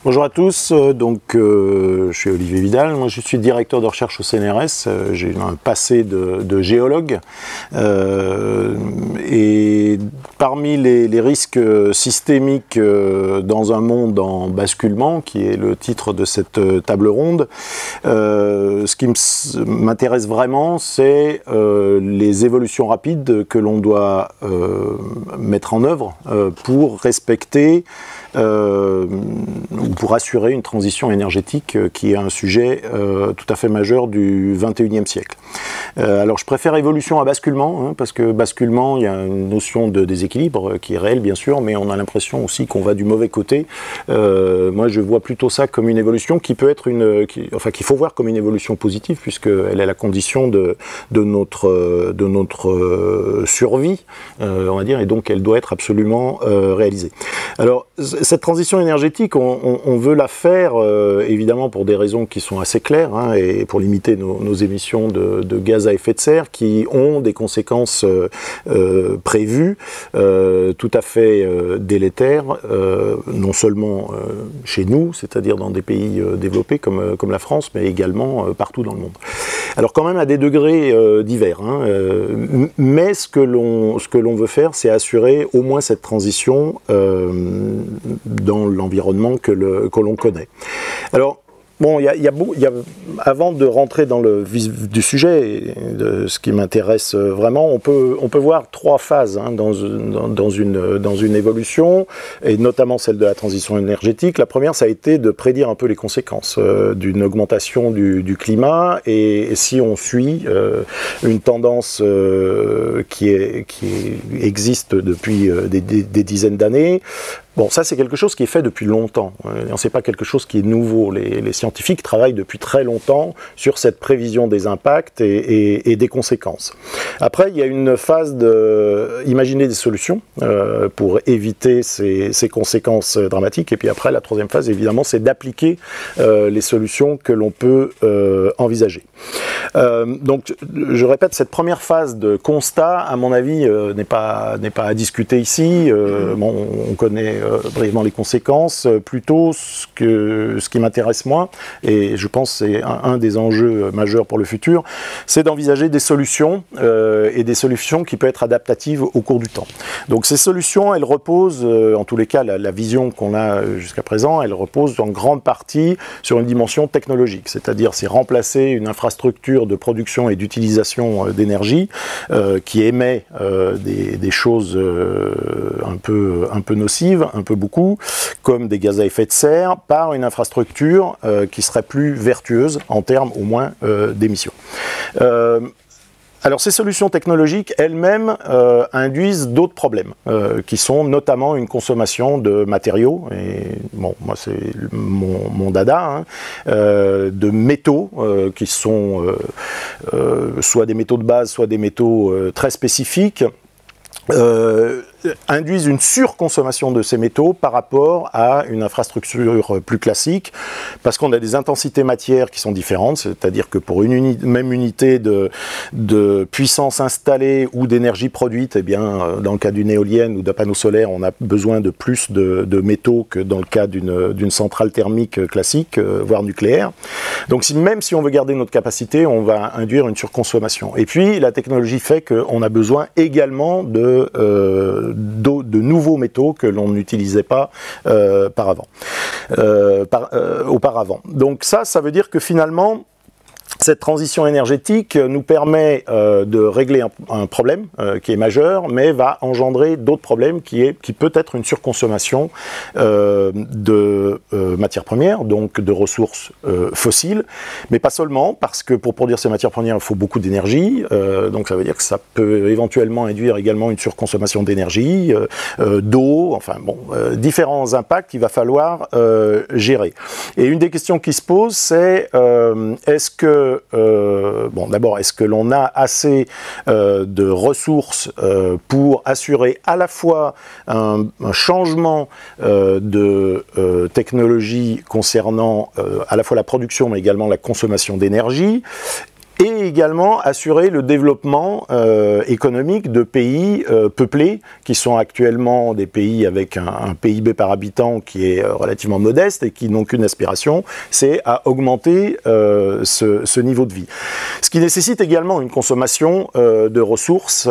Bonjour à tous, je suis Olivier Vidal, moi je suis directeur de recherche au CNRS, j'ai un passé de géologue et parmi les risques systémiques dans un monde en basculement, qui est le titre de cette table ronde, ce qui m'intéresse vraiment c'est les évolutions rapides que l'on doit mettre en œuvre pour respecter ou pour assurer une transition énergétique qui est un sujet tout à fait majeur du XXIe siècle. Alors je préfère évolution à basculement, parce que basculement, il y a une notion de déséquilibre qui est réelle bien sûr, mais on a l'impression aussi qu'on va du mauvais côté. Moi je vois plutôt ça comme une évolution qui peut être qu'il faut voir comme une évolution positive, puisqu'elle est la condition de notre survie, on va dire, et donc elle doit être absolument réalisée. Alors cette transition énergétique, on veut la faire évidemment pour des raisons qui sont assez claires, et pour limiter nos émissions de gaz à effet de serre qui ont des conséquences prévues tout à fait délétères, non seulement chez nous, c'est-à-dire dans des pays développés comme la France, mais également partout dans le monde. Alors quand même à des degrés divers, mais ce que l'on veut faire, c'est assurer au moins cette transition dans l'environnement que l'on connaît. Alors, bon, avant de rentrer dans le vif du sujet, de ce qui m'intéresse vraiment, on peut voir trois phases dans une évolution, et notamment celle de la transition énergétique. La première, ça a été de prédire un peu les conséquences d'une augmentation du climat, et si on suit une tendance qui existe depuis des dizaines d'années. Bon, ça c'est quelque chose qui est fait depuis longtemps, c'est pas quelque chose qui est nouveau. Les scientifiques travaillent depuis très longtemps sur cette prévision des impacts et des conséquences. Après, il y a une phase d'imaginer des solutions pour éviter ces conséquences dramatiques, et puis après, la troisième phase, évidemment, c'est d'appliquer les solutions que l'on peut envisager. Donc, je répète, cette première phase de constat, à mon avis, n'est pas à discuter ici. Bon, on connaît brièvement les conséquences. Plutôt, ce qui m'intéresse moi, et je pense que c'est un des enjeux majeurs pour le futur, c'est d'envisager des solutions, et des solutions qui peuvent être adaptatives au cours du temps. Donc ces solutions, elles reposent, en tous les cas, la vision qu'on a jusqu'à présent, elle repose en grande partie sur une dimension technologique, c'est-à-dire c'est remplacer une infrastructure de production et d'utilisation d'énergie qui émet des choses un peu nocives, un peu beaucoup, comme des gaz à effet de serre, par une infrastructure qui serait plus vertueuse en termes au moins d'émissions. Alors ces solutions technologiques elles-mêmes induisent d'autres problèmes, qui sont notamment une consommation de matériaux, et bon, moi c'est mon dada, de métaux qui sont soit des métaux de base, soit des métaux très spécifiques, induisent une surconsommation de ces métaux par rapport à une infrastructure plus classique, parce qu'on a des intensités matières qui sont différentes, c'est-à-dire que pour une même unité de puissance installée ou d'énergie produite, eh bien, dans le cas d'une éolienne ou d'un panneau solaire, on a besoin de plus de métaux que dans le cas d'une centrale thermique classique, voire nucléaire. Donc même si on veut garder notre capacité, on va induire une surconsommation. Et puis la technologie fait qu'on a besoin également de nouveaux métaux que l'on n'utilisait pas auparavant. Donc ça veut dire que finalement, cette transition énergétique nous permet de régler un problème qui est majeur, mais va engendrer d'autres problèmes qui peut être une surconsommation de matières premières, donc de ressources fossiles, mais pas seulement, parce que pour produire ces matières premières, il faut beaucoup d'énergie, donc ça veut dire que ça peut éventuellement induire également une surconsommation d'énergie, d'eau, enfin bon, différents impacts qu'il va falloir gérer. Et une des questions qui se pose, c'est est-ce que d'abord, est-ce que l'on a assez de ressources pour assurer à la fois un changement de technologie concernant à la fois la production mais également la consommation d'énergie, et également assurer le développement économique de pays peuplés, qui sont actuellement des pays avec un PIB par habitant qui est relativement modeste et qui n'ont qu'une aspiration, c'est à augmenter ce niveau de vie. Ce qui nécessite également une consommation de ressources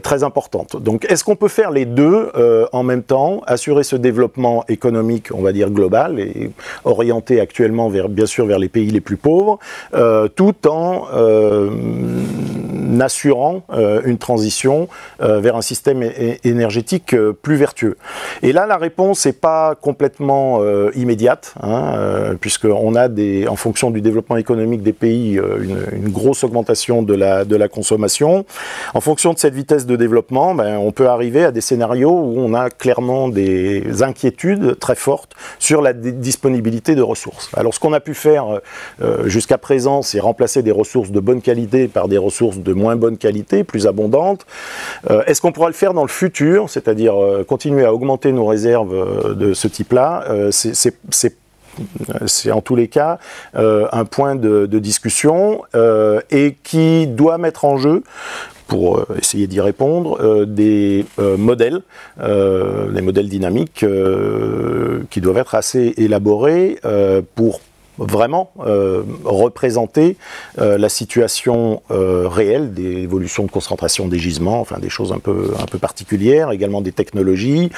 très importante. Donc est-ce qu'on peut faire les deux en même temps, assurer ce développement économique, on va dire global, et orienté actuellement bien sûr vers les pays les plus pauvres, tout en assurant une transition vers un système énergétique plus vertueux. Et là, la réponse n'est pas complètement immédiate, puisqu'on a en fonction du développement économique des pays, une grosse augmentation de la consommation. En fonction de cette vitesse de développement, on peut arriver à des scénarios où on a clairement des inquiétudes très fortes sur la disponibilité de ressources. Alors, ce qu'on a pu faire jusqu'à présent, c'est remplacer des ressources de bonne qualité par des ressources de moins bonne qualité, plus abondantes. Est-ce qu'on pourra le faire dans le futur, c'est-à-dire continuer à augmenter nos réserves de ce type-là? C'est en tous les cas un point de discussion et qui doit mettre en jeu, pour essayer d'y répondre, des modèles dynamiques qui doivent être assez élaborés pour vraiment représenter la situation réelle des évolutions de concentration des gisements, enfin des choses un peu particulières, également des technologies,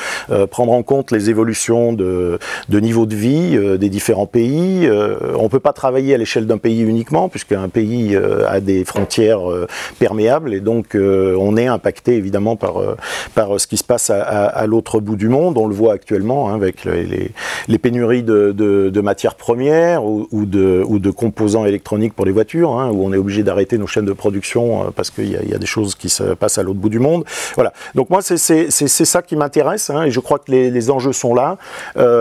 prendre en compte les évolutions de niveau de vie des différents pays. On ne peut pas travailler à l'échelle d'un pays uniquement, puisqu'un pays a des frontières perméables, et donc on est impacté évidemment par ce qui se passe à l'autre bout du monde. On le voit actuellement avec les pénuries de matières premières, ou de composants électroniques pour les voitures, où on est obligé d'arrêter nos chaînes de production parce qu'il y a des choses qui se passent à l'autre bout du monde. Voilà. Donc moi, c'est ça qui m'intéresse, et je crois que les enjeux sont là.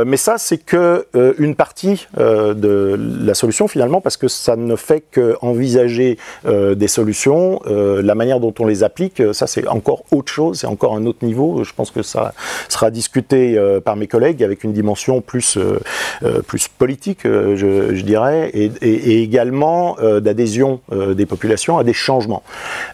Mais ça, c'est que une partie de la solution finalement, parce que ça ne fait qu'envisager des solutions. La manière dont on les applique, ça c'est encore autre chose, c'est encore un autre niveau. Je pense que ça sera discuté par mes collègues avec une dimension plus politique, je dirais, et également d'adhésion des populations à des changements.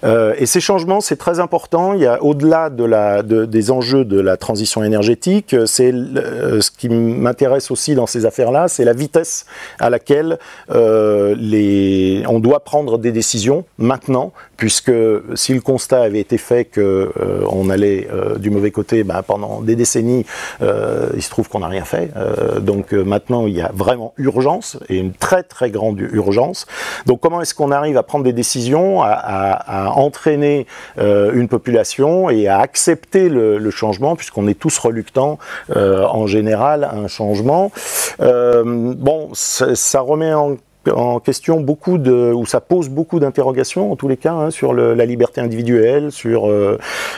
Et ces changements, c'est très important. Il y a, au-delà des enjeux de la transition énergétique, ce qui m'intéresse aussi dans ces affaires-là, c'est la vitesse à laquelle on doit prendre des décisions maintenant, puisque si le constat avait été fait qu'on allait du mauvais côté pendant des décennies, il se trouve qu'on n'a rien fait. Donc maintenant, il y a vraiment urgence, et une très très grande urgence. Donc comment est-ce qu'on arrive à prendre des décisions, à entraîner une population et à accepter le changement, puisqu'on est tous reluctants en général à un changement. Ça remet en question ou ça pose beaucoup d'interrogations en tous les cas, sur la liberté individuelle, sur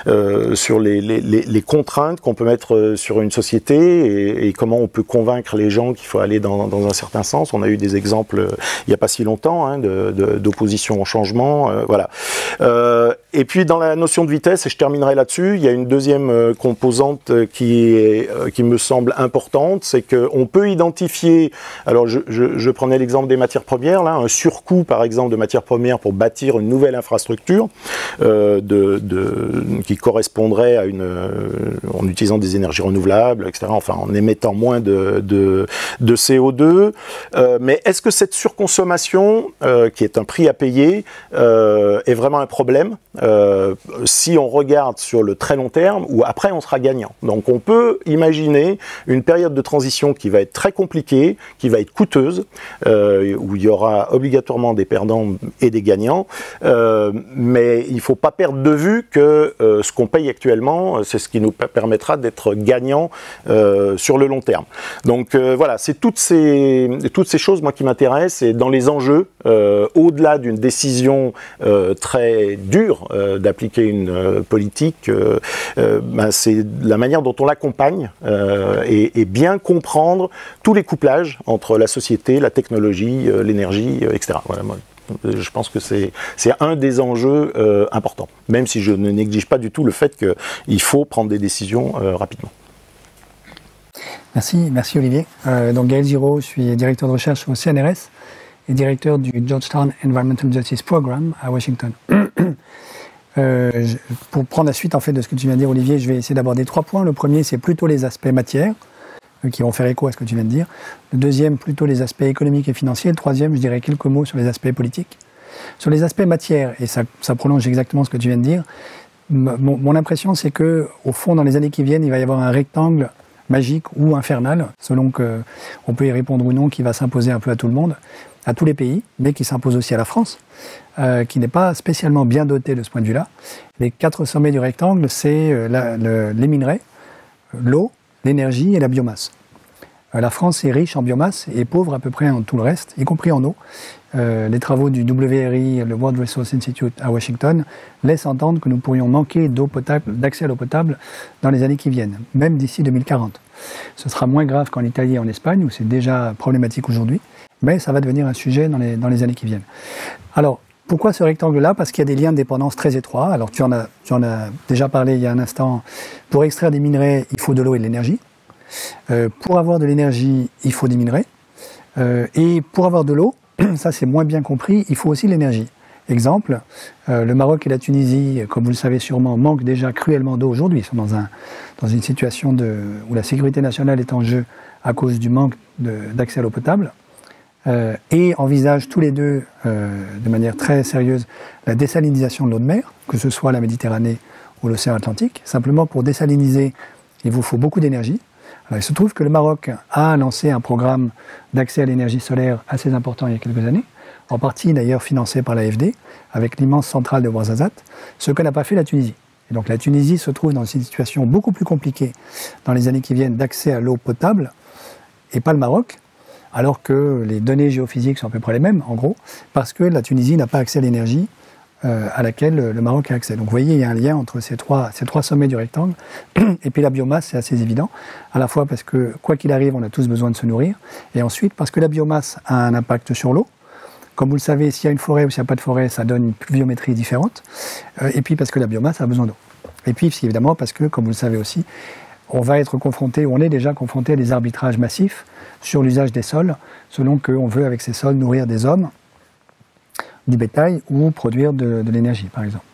les contraintes qu'on peut mettre sur une société, et comment on peut convaincre les gens qu'il faut aller dans un certain sens. On a eu des exemples il n'y a pas si longtemps d'opposition au changement, voilà. Et puis dans la notion de vitesse, et je terminerai là-dessus, il y a une deuxième composante qui me semble importante, c'est qu'on peut identifier, alors je prenais l'exemple des matières premières, là, un surcoût par exemple de matières premières pour bâtir une nouvelle infrastructure qui correspondrait en utilisant des énergies renouvelables, etc., enfin en émettant moins de CO2, mais est-ce que cette surconsommation, qui est un prix à payer, est vraiment un problème si on regarde sur le très long terme, ou après on sera gagnant? Donc on peut imaginer une période de transition qui va être très compliquée, qui va être coûteuse, où il y aura obligatoirement des perdants et des gagnants, mais il ne faut pas perdre de vue que ce qu'on paye actuellement, c'est ce qui nous permettra d'être gagnants sur le long terme. Donc voilà, c'est toutes ces choses moi qui m'intéressent, et dans les enjeux, au-delà d'une décision très dure d'appliquer une politique, c'est la manière dont on l'accompagne, et bien comprendre tous les couplages entre la société, la technologie, l'énergie, etc. Voilà, moi, je pense que c'est un des enjeux importants, même si je ne néglige pas du tout le fait qu'il faut prendre des décisions rapidement. Merci Olivier. Donc Gaël Giraud, je suis directeur de recherche au CNRS, et directeur du Georgetown Environmental Justice Program à Washington. Pour prendre la suite en fait de ce que tu viens de dire, Olivier, je vais essayer d'aborder 3 points. Le premier, c'est plutôt les aspects matière, qui vont faire écho à ce que tu viens de dire. Le deuxième, plutôt les aspects économiques et financiers. Le troisième, je dirais quelques mots sur les aspects politiques. Sur les aspects matière, et ça prolonge exactement ce que tu viens de dire, mon impression, c'est que au fond, dans les années qui viennent, il va y avoir un rectangle magique ou infernal, selon qu'on peut y répondre ou non, qui va s'imposer un peu à tout le monde, à tous les pays, mais qui s'impose aussi à la France, qui n'est pas spécialement bien dotée de ce point de vue-là. Les 4 sommets du rectangle, c'est les minerais, l'eau, l'énergie et la biomasse. La France est riche en biomasse et pauvre à peu près en tout le reste, y compris en eau. Les travaux du WRI, le World Resource Institute à Washington, laissent entendre que nous pourrions manquer d'eau potable, d'accès à l'eau potable dans les années qui viennent, même d'ici 2040. Ce sera moins grave qu'en Italie et en Espagne, où c'est déjà problématique aujourd'hui, mais ça va devenir un sujet dans les années qui viennent. Alors, pourquoi ce rectangle-là? Parce qu'il y a des liens de dépendance très étroits. Alors, tu en as déjà parlé il y a un instant. Pour extraire des minerais, il faut de l'eau et de l'énergie. Pour avoir de l'énergie, il faut des minerais. Et pour avoir de l'eau, ça c'est moins bien compris, il faut aussi de l'énergie. Exemple, le Maroc et la Tunisie, comme vous le savez sûrement, manquent déjà cruellement d'eau aujourd'hui. Ils sont dans une situation où la sécurité nationale est en jeu à cause du manque d'accès à l'eau potable. Et envisagent tous les deux, de manière très sérieuse, la désalinisation de l'eau de mer, que ce soit la Méditerranée ou l'océan Atlantique. Simplement, pour désaliniser, il vous faut beaucoup d'énergie. Il se trouve que le Maroc a lancé un programme d'accès à l'énergie solaire assez important il y a quelques années, en partie d'ailleurs financé par l'AFD, avec l'immense centrale de Ouarzazate, ce que n'a pas fait la Tunisie. Et donc la Tunisie se trouve dans une situation beaucoup plus compliquée dans les années qui viennent d'accès à l'eau potable, et pas le Maroc, alors que les données géophysiques sont à peu près les mêmes, en gros, parce que la Tunisie n'a pas accès à l'énergie à laquelle le Maroc a accès. Donc vous voyez, il y a un lien entre ces trois sommets du rectangle. Et puis la biomasse, c'est assez évident, à la fois parce que, quoi qu'il arrive, on a tous besoin de se nourrir, et ensuite parce que la biomasse a un impact sur l'eau. Comme vous le savez, s'il y a une forêt ou s'il n'y a pas de forêt, ça donne une pluviométrie différente. Et puis parce que la biomasse a besoin d'eau. Et puis évidemment parce que, comme vous le savez aussi, on va être confronté, ou on est déjà confronté à des arbitrages massifs sur l'usage des sols, selon qu'on veut avec ces sols nourrir des hommes, du bétail ou produire de l'énergie, par exemple.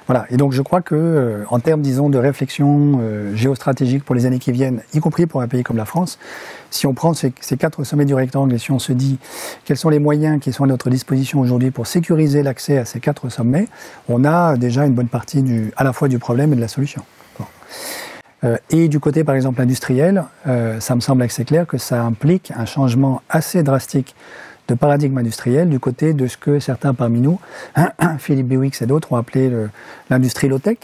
Voilà. Et donc je crois que, en termes, disons, de réflexion géostratégique pour les années qui viennent, y compris pour un pays comme la France, si on prend ces 4 sommets du rectangle et si on se dit quels sont les moyens qui sont à notre disposition aujourd'hui pour sécuriser l'accès à ces 4 sommets, on a déjà une bonne partie à la fois du problème et de la solution. Bon. Et du côté, par exemple, industriel, ça me semble assez clair que ça implique un changement assez drastique de paradigme industriel du côté de ce que certains parmi nous, Philippe Biwix et d'autres, ont appelé l'industrie low-tech,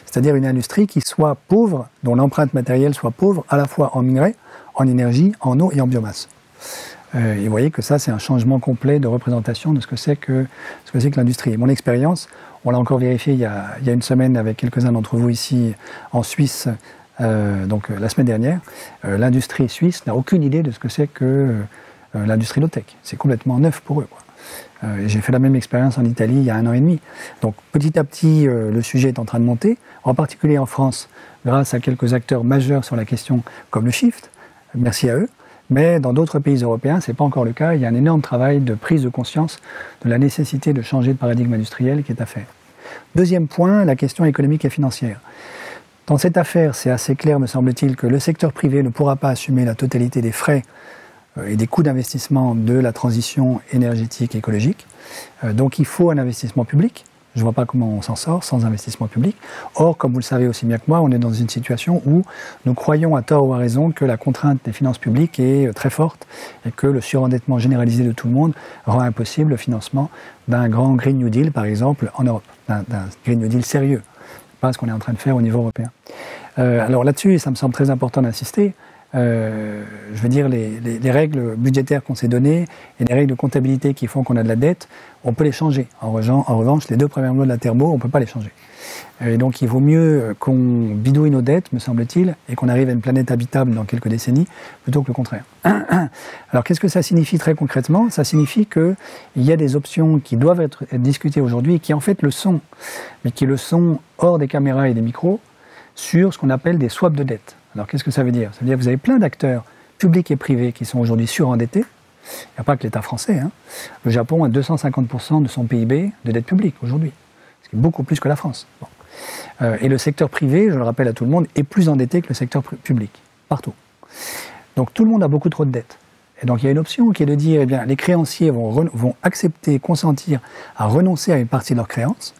c'est-à-dire une industrie qui soit pauvre, dont l'empreinte matérielle soit pauvre à la fois en minerais, en énergie, en eau et en biomasse. Et vous voyez que ça, c'est un changement complet de représentation de ce que c'est que l'industrie. Et mon expérience, on l'a encore vérifié il y a une semaine avec quelques-uns d'entre vous ici en Suisse, donc la semaine dernière, l'industrie suisse n'a aucune idée de ce que c'est que l'industrie low-tech. C'est complètement neuf pour eux, quoi. J'ai fait la même expérience en Italie il y a 1 an et demi. Donc petit à petit, le sujet est en train de monter, en particulier en France, grâce à quelques acteurs majeurs sur la question, comme le Shift, merci à eux. Mais dans d'autres pays européens, ce n'est pas encore le cas. Il y a un énorme travail de prise de conscience de la nécessité de changer de paradigme industriel qui est à faire. Deuxième point, la question économique et financière. Dans cette affaire, c'est assez clair, me semble-t-il, que le secteur privé ne pourra pas assumer la totalité des frais et des coûts d'investissement de la transition énergétique et écologique. Donc il faut un investissement public. Je ne vois pas comment on s'en sort sans investissement public. Or, comme vous le savez aussi bien que moi, on est dans une situation où nous croyons à tort ou à raison que la contrainte des finances publiques est très forte et que le surendettement généralisé de tout le monde rend impossible le financement d'un grand Green New Deal, par exemple, en Europe. D'un Green New Deal sérieux, pas ce qu'on est en train de faire au niveau européen. Alors là-dessus, ça me semble très important d'insister. Je veux dire, les règles budgétaires qu'on s'est données et les règles de comptabilité qui font qu'on a de la dette, on peut les changer. En revanche, les 2 premières lois de la thermo, on ne peut pas les changer. Et donc il vaut mieux qu'on bidouille nos dettes, me semble-t-il, et qu'on arrive à une planète habitable dans quelques décennies, plutôt que le contraire. Alors qu'est-ce que ça signifie très concrètement? Ça signifie qu'il y a des options qui doivent être discutées aujourd'hui et qui en fait le sont, mais qui le sont hors des caméras et des micros, sur ce qu'on appelle des swaps de dette. Alors qu'est-ce que ça veut dire? Ça veut dire que vous avez plein d'acteurs publics et privés qui sont aujourd'hui surendettés Il n'y a pas que l'État français. Hein. Le Japon a 250% de son PIB de dette publique aujourd'hui, ce qui est beaucoup plus que la France. Bon. Et le secteur privé, je le rappelle à tout le monde, est plus endetté que le secteur public, partout. Donc tout le monde a beaucoup trop de dettes. Et donc il y a une option qui est de dire, eh bien, les créanciers vont accepter, consentir à renoncer à une partie de leurs créances,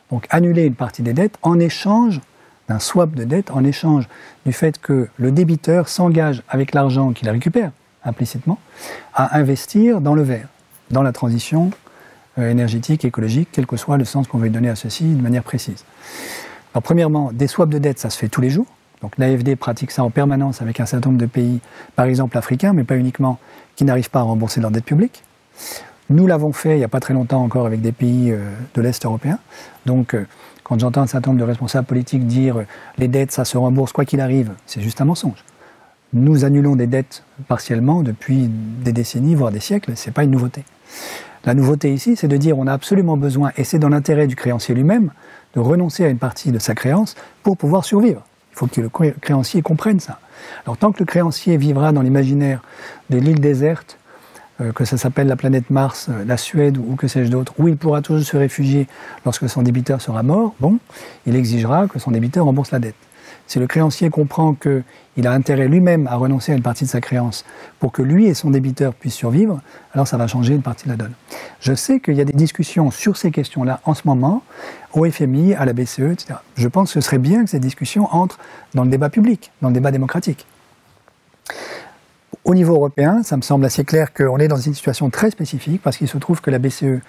donc annuler une partie des dettes en échange d'un swap de dette, en échange du fait que le débiteur s'engage avec l'argent qu'il récupère implicitement à investir dans le vert, dans la transition énergétique, écologique, quel que soit le sens qu'on veut donner à ceci de manière précise. Alors premièrement, des swaps de dette, ça se fait tous les jours. Donc l'AFD pratique ça en permanence avec un certain nombre de pays, par exemple africains, mais pas uniquement, qui n'arrivent pas à rembourser leur dette publique. Nous l'avons fait il n'y a pas très longtemps encore avec des pays de l'Est européen. Donc quand j'entends un certain nombre de responsables politiques dire les dettes, ça se rembourse quoi qu'il arrive, c'est juste un mensonge. Nous annulons des dettes partiellement depuis des décennies, voire des siècles, ce n'est pas une nouveauté. La nouveauté ici, c'est de dire on a absolument besoin, et c'est dans l'intérêt du créancier lui-même, de renoncer à une partie de sa créance pour pouvoir survivre. Il faut que le créancier comprenne ça. Alors tant que le créancier vivra dans l'imaginaire de l'île déserte, que ça s'appelle la planète Mars, la Suède ou que sais-je d'autre, où il pourra toujours se réfugier lorsque son débiteur sera mort, bon, il exigera que son débiteur rembourse la dette. Si le créancier comprend qu'il a intérêt lui-même à renoncer à une partie de sa créance pour que lui et son débiteur puissent survivre, alors ça va changer une partie de la donne. Je sais qu'il y a des discussions sur ces questions-là en ce moment, au FMI, à la BCE, etc. Je pense que ce serait bien que ces discussions entrent dans le débat public, dans le débat démocratique. Au niveau européen, ça me semble assez clair qu'on est dans une situation très spécifique parce qu'il se trouve que la BCE,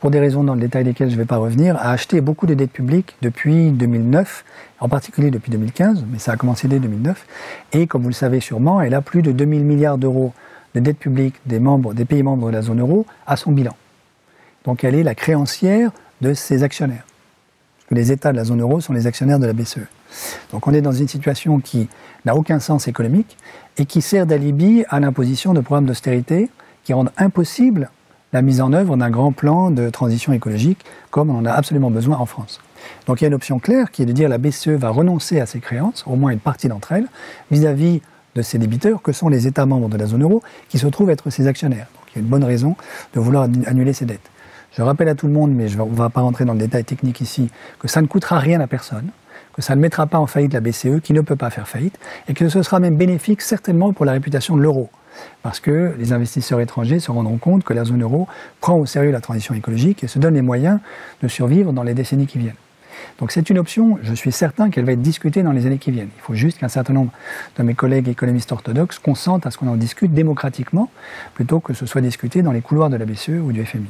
pour des raisons dans le détail desquelles je ne vais pas revenir, a acheté beaucoup de dettes publiques depuis 2009, en particulier depuis 2015, mais ça a commencé dès 2009. Et comme vous le savez sûrement, elle a plus de 2000 milliards d'euros de dettes publiques des pays membres de la zone euro à son bilan. Donc elle est la créancière de ses actionnaires. Parce que les États de la zone euro sont les actionnaires de la BCE. Donc on est dans une situation qui n'a aucun sens économique et qui sert d'alibi à l'imposition de programmes d'austérité qui rendent impossible la mise en œuvre d'un grand plan de transition écologique comme on en a absolument besoin en France. Donc il y a une option claire qui est de dire que la BCE va renoncer à ses créances, au moins une partie d'entre elles, vis-à-vis de ses débiteurs que sont les États membres de la zone euro qui se trouvent être ses actionnaires. Donc il y a une bonne raison de vouloir annuler ces dettes. Je rappelle à tout le monde, mais on ne va pas rentrer dans le détail technique ici, que ça ne coûtera rien à personne, que ça ne mettra pas en faillite la BCE, qui ne peut pas faire faillite, et que ce sera même bénéfique certainement pour la réputation de l'euro. Parce que les investisseurs étrangers se rendront compte que la zone euro prend au sérieux la transition écologique et se donne les moyens de survivre dans les décennies qui viennent. Donc c'est une option, je suis certain qu'elle va être discutée dans les années qui viennent. Il faut juste qu'un certain nombre de mes collègues économistes orthodoxes consentent à ce qu'on en discute démocratiquement, plutôt que ce soit discuté dans les couloirs de la BCE ou du FMI.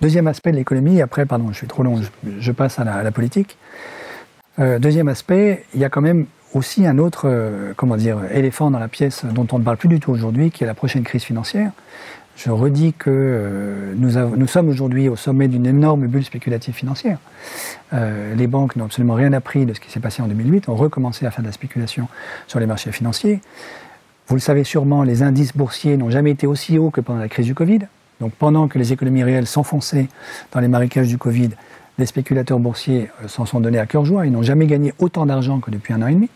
Deuxième aspect de l'économie, après, pardon, je suis trop long, je passe à la politique. Deuxième aspect, il y a quand même aussi un autre éléphant dans la pièce dont on ne parle plus du tout aujourd'hui, qui est la prochaine crise financière. Je redis que nous sommes aujourd'hui au sommet d'une énorme bulle spéculative financière. Les banques n'ont absolument rien appris de ce qui s'est passé en 2008, ont recommencé à faire de la spéculation sur les marchés financiers. Vous le savez sûrement, les indices boursiers n'ont jamais été aussi hauts que pendant la crise du Covid. Donc pendant que les économies réelles s'enfonçaient dans les marécages du Covid, les spéculateurs boursiers s'en sont donnés à cœur joie. Ils n'ont jamais gagné autant d'argent que depuis 1 an et demi.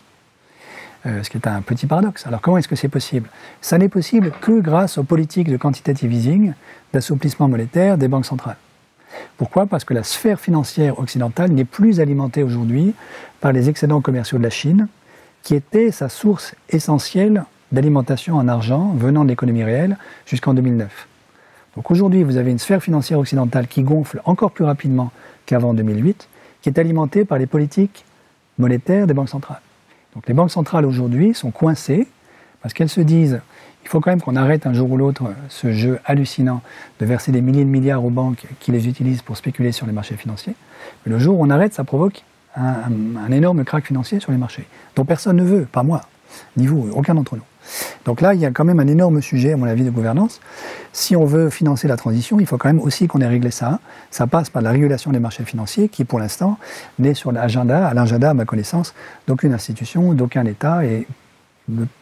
Ce qui est un petit paradoxe. Alors comment est-ce que c'est possible? Ça n'est possible que grâce aux politiques de quantitative easing, d'assouplissement monétaire des banques centrales. Pourquoi? Parce que la sphère financière occidentale n'est plus alimentée aujourd'hui par les excédents commerciaux de la Chine, qui étaient sa source essentielle d'alimentation en argent venant de l'économie réelle jusqu'en 2009. Donc aujourd'hui, vous avez une sphère financière occidentale qui gonfle encore plus rapidement qu'avant 2008, qui est alimentée par les politiques monétaires des banques centrales. Donc les banques centrales aujourd'hui sont coincées parce qu'elles se disent il faut quand même qu'on arrête un jour ou l'autre ce jeu hallucinant de verser des milliers de milliards aux banques qui les utilisent pour spéculer sur les marchés financiers. Mais le jour où on arrête, ça provoque un énorme krach financier sur les marchés, dont personne ne veut, pas moi, ni vous, aucun d'entre nous. Donc là, il y a quand même un énorme sujet, à mon avis, de gouvernance. Si on veut financer la transition, il faut quand même aussi qu'on ait réglé ça. Ça passe par la régulation des marchés financiers qui, pour l'instant, n'est sur l'agenda, à ma connaissance, d'aucune institution, d'aucun État et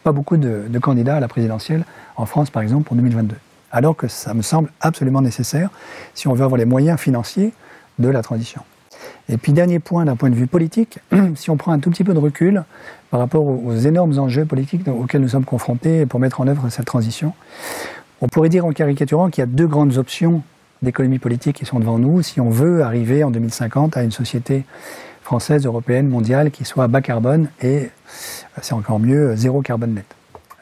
pas beaucoup de candidats à la présidentielle en France, par exemple, pour 2022. Alors que ça me semble absolument nécessaire si on veut avoir les moyens financiers de la transition. Et puis, dernier point, d'un point de vue politique, si on prend un tout petit peu de recul par rapport aux énormes enjeux politiques auxquels nous sommes confrontés pour mettre en œuvre cette transition, On pourrait dire en caricaturant qu'il y a deux grandes options d'économie politique qui sont devant nous si on veut arriver en 2050 à une société française, européenne, mondiale qui soit bas carbone et, c'est encore mieux, zéro carbone net.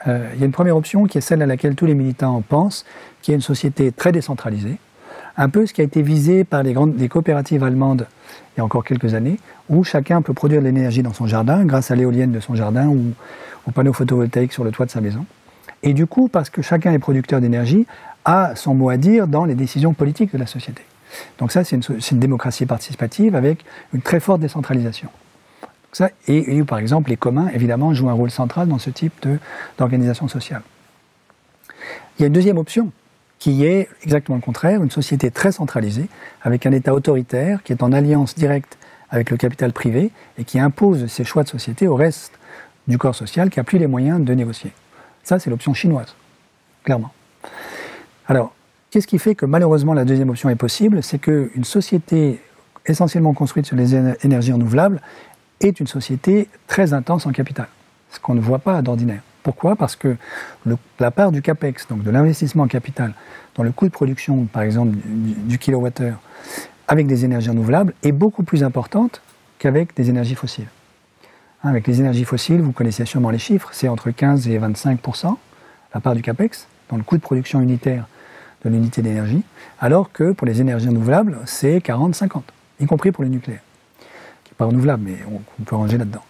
Il y a une première option qui est celle à laquelle tous les militants pensent, qui est une société très décentralisée, un peu ce qui a été visé par les coopératives allemandes il y a encore quelques années, où chacun peut produire de l'énergie dans son jardin grâce à l'éolienne de son jardin ou aux panneaux photovoltaïques sur le toit de sa maison. Et du coup, parce que chacun est producteur d'énergie, a son mot à dire dans les décisions politiques de la société. Donc ça, c'est une démocratie participative avec une très forte décentralisation. Donc ça, et par exemple, les communs, évidemment, jouent un rôle central dans ce type d'organisation sociale. Il y a une deuxième option, qui est exactement le contraire, une société très centralisée, avec un État autoritaire qui est en alliance directe avec le capital privé et qui impose ses choix de société au reste du corps social qui n'a plus les moyens de négocier. Ça, c'est l'option chinoise, clairement. Alors, qu'est-ce qui fait que malheureusement la deuxième option est possible? C'est qu'une société essentiellement construite sur les énergies renouvelables est une société très intense en capital, ce qu'on ne voit pas d'ordinaire. Pourquoi? Parce que la part du CAPEX, donc de l'investissement en capital, dans le coût de production, par exemple, du kilowattheure, avec des énergies renouvelables, est beaucoup plus importante qu'avec des énergies fossiles. Avec les énergies fossiles, vous connaissez sûrement les chiffres, c'est entre 15 et 25% la part du CAPEX, dans le coût de production unitaire de l'unité d'énergie, alors que pour les énergies renouvelables, c'est 40-50, y compris pour le nucléaire, qui n'est pas renouvelable, mais on peut ranger là-dedans.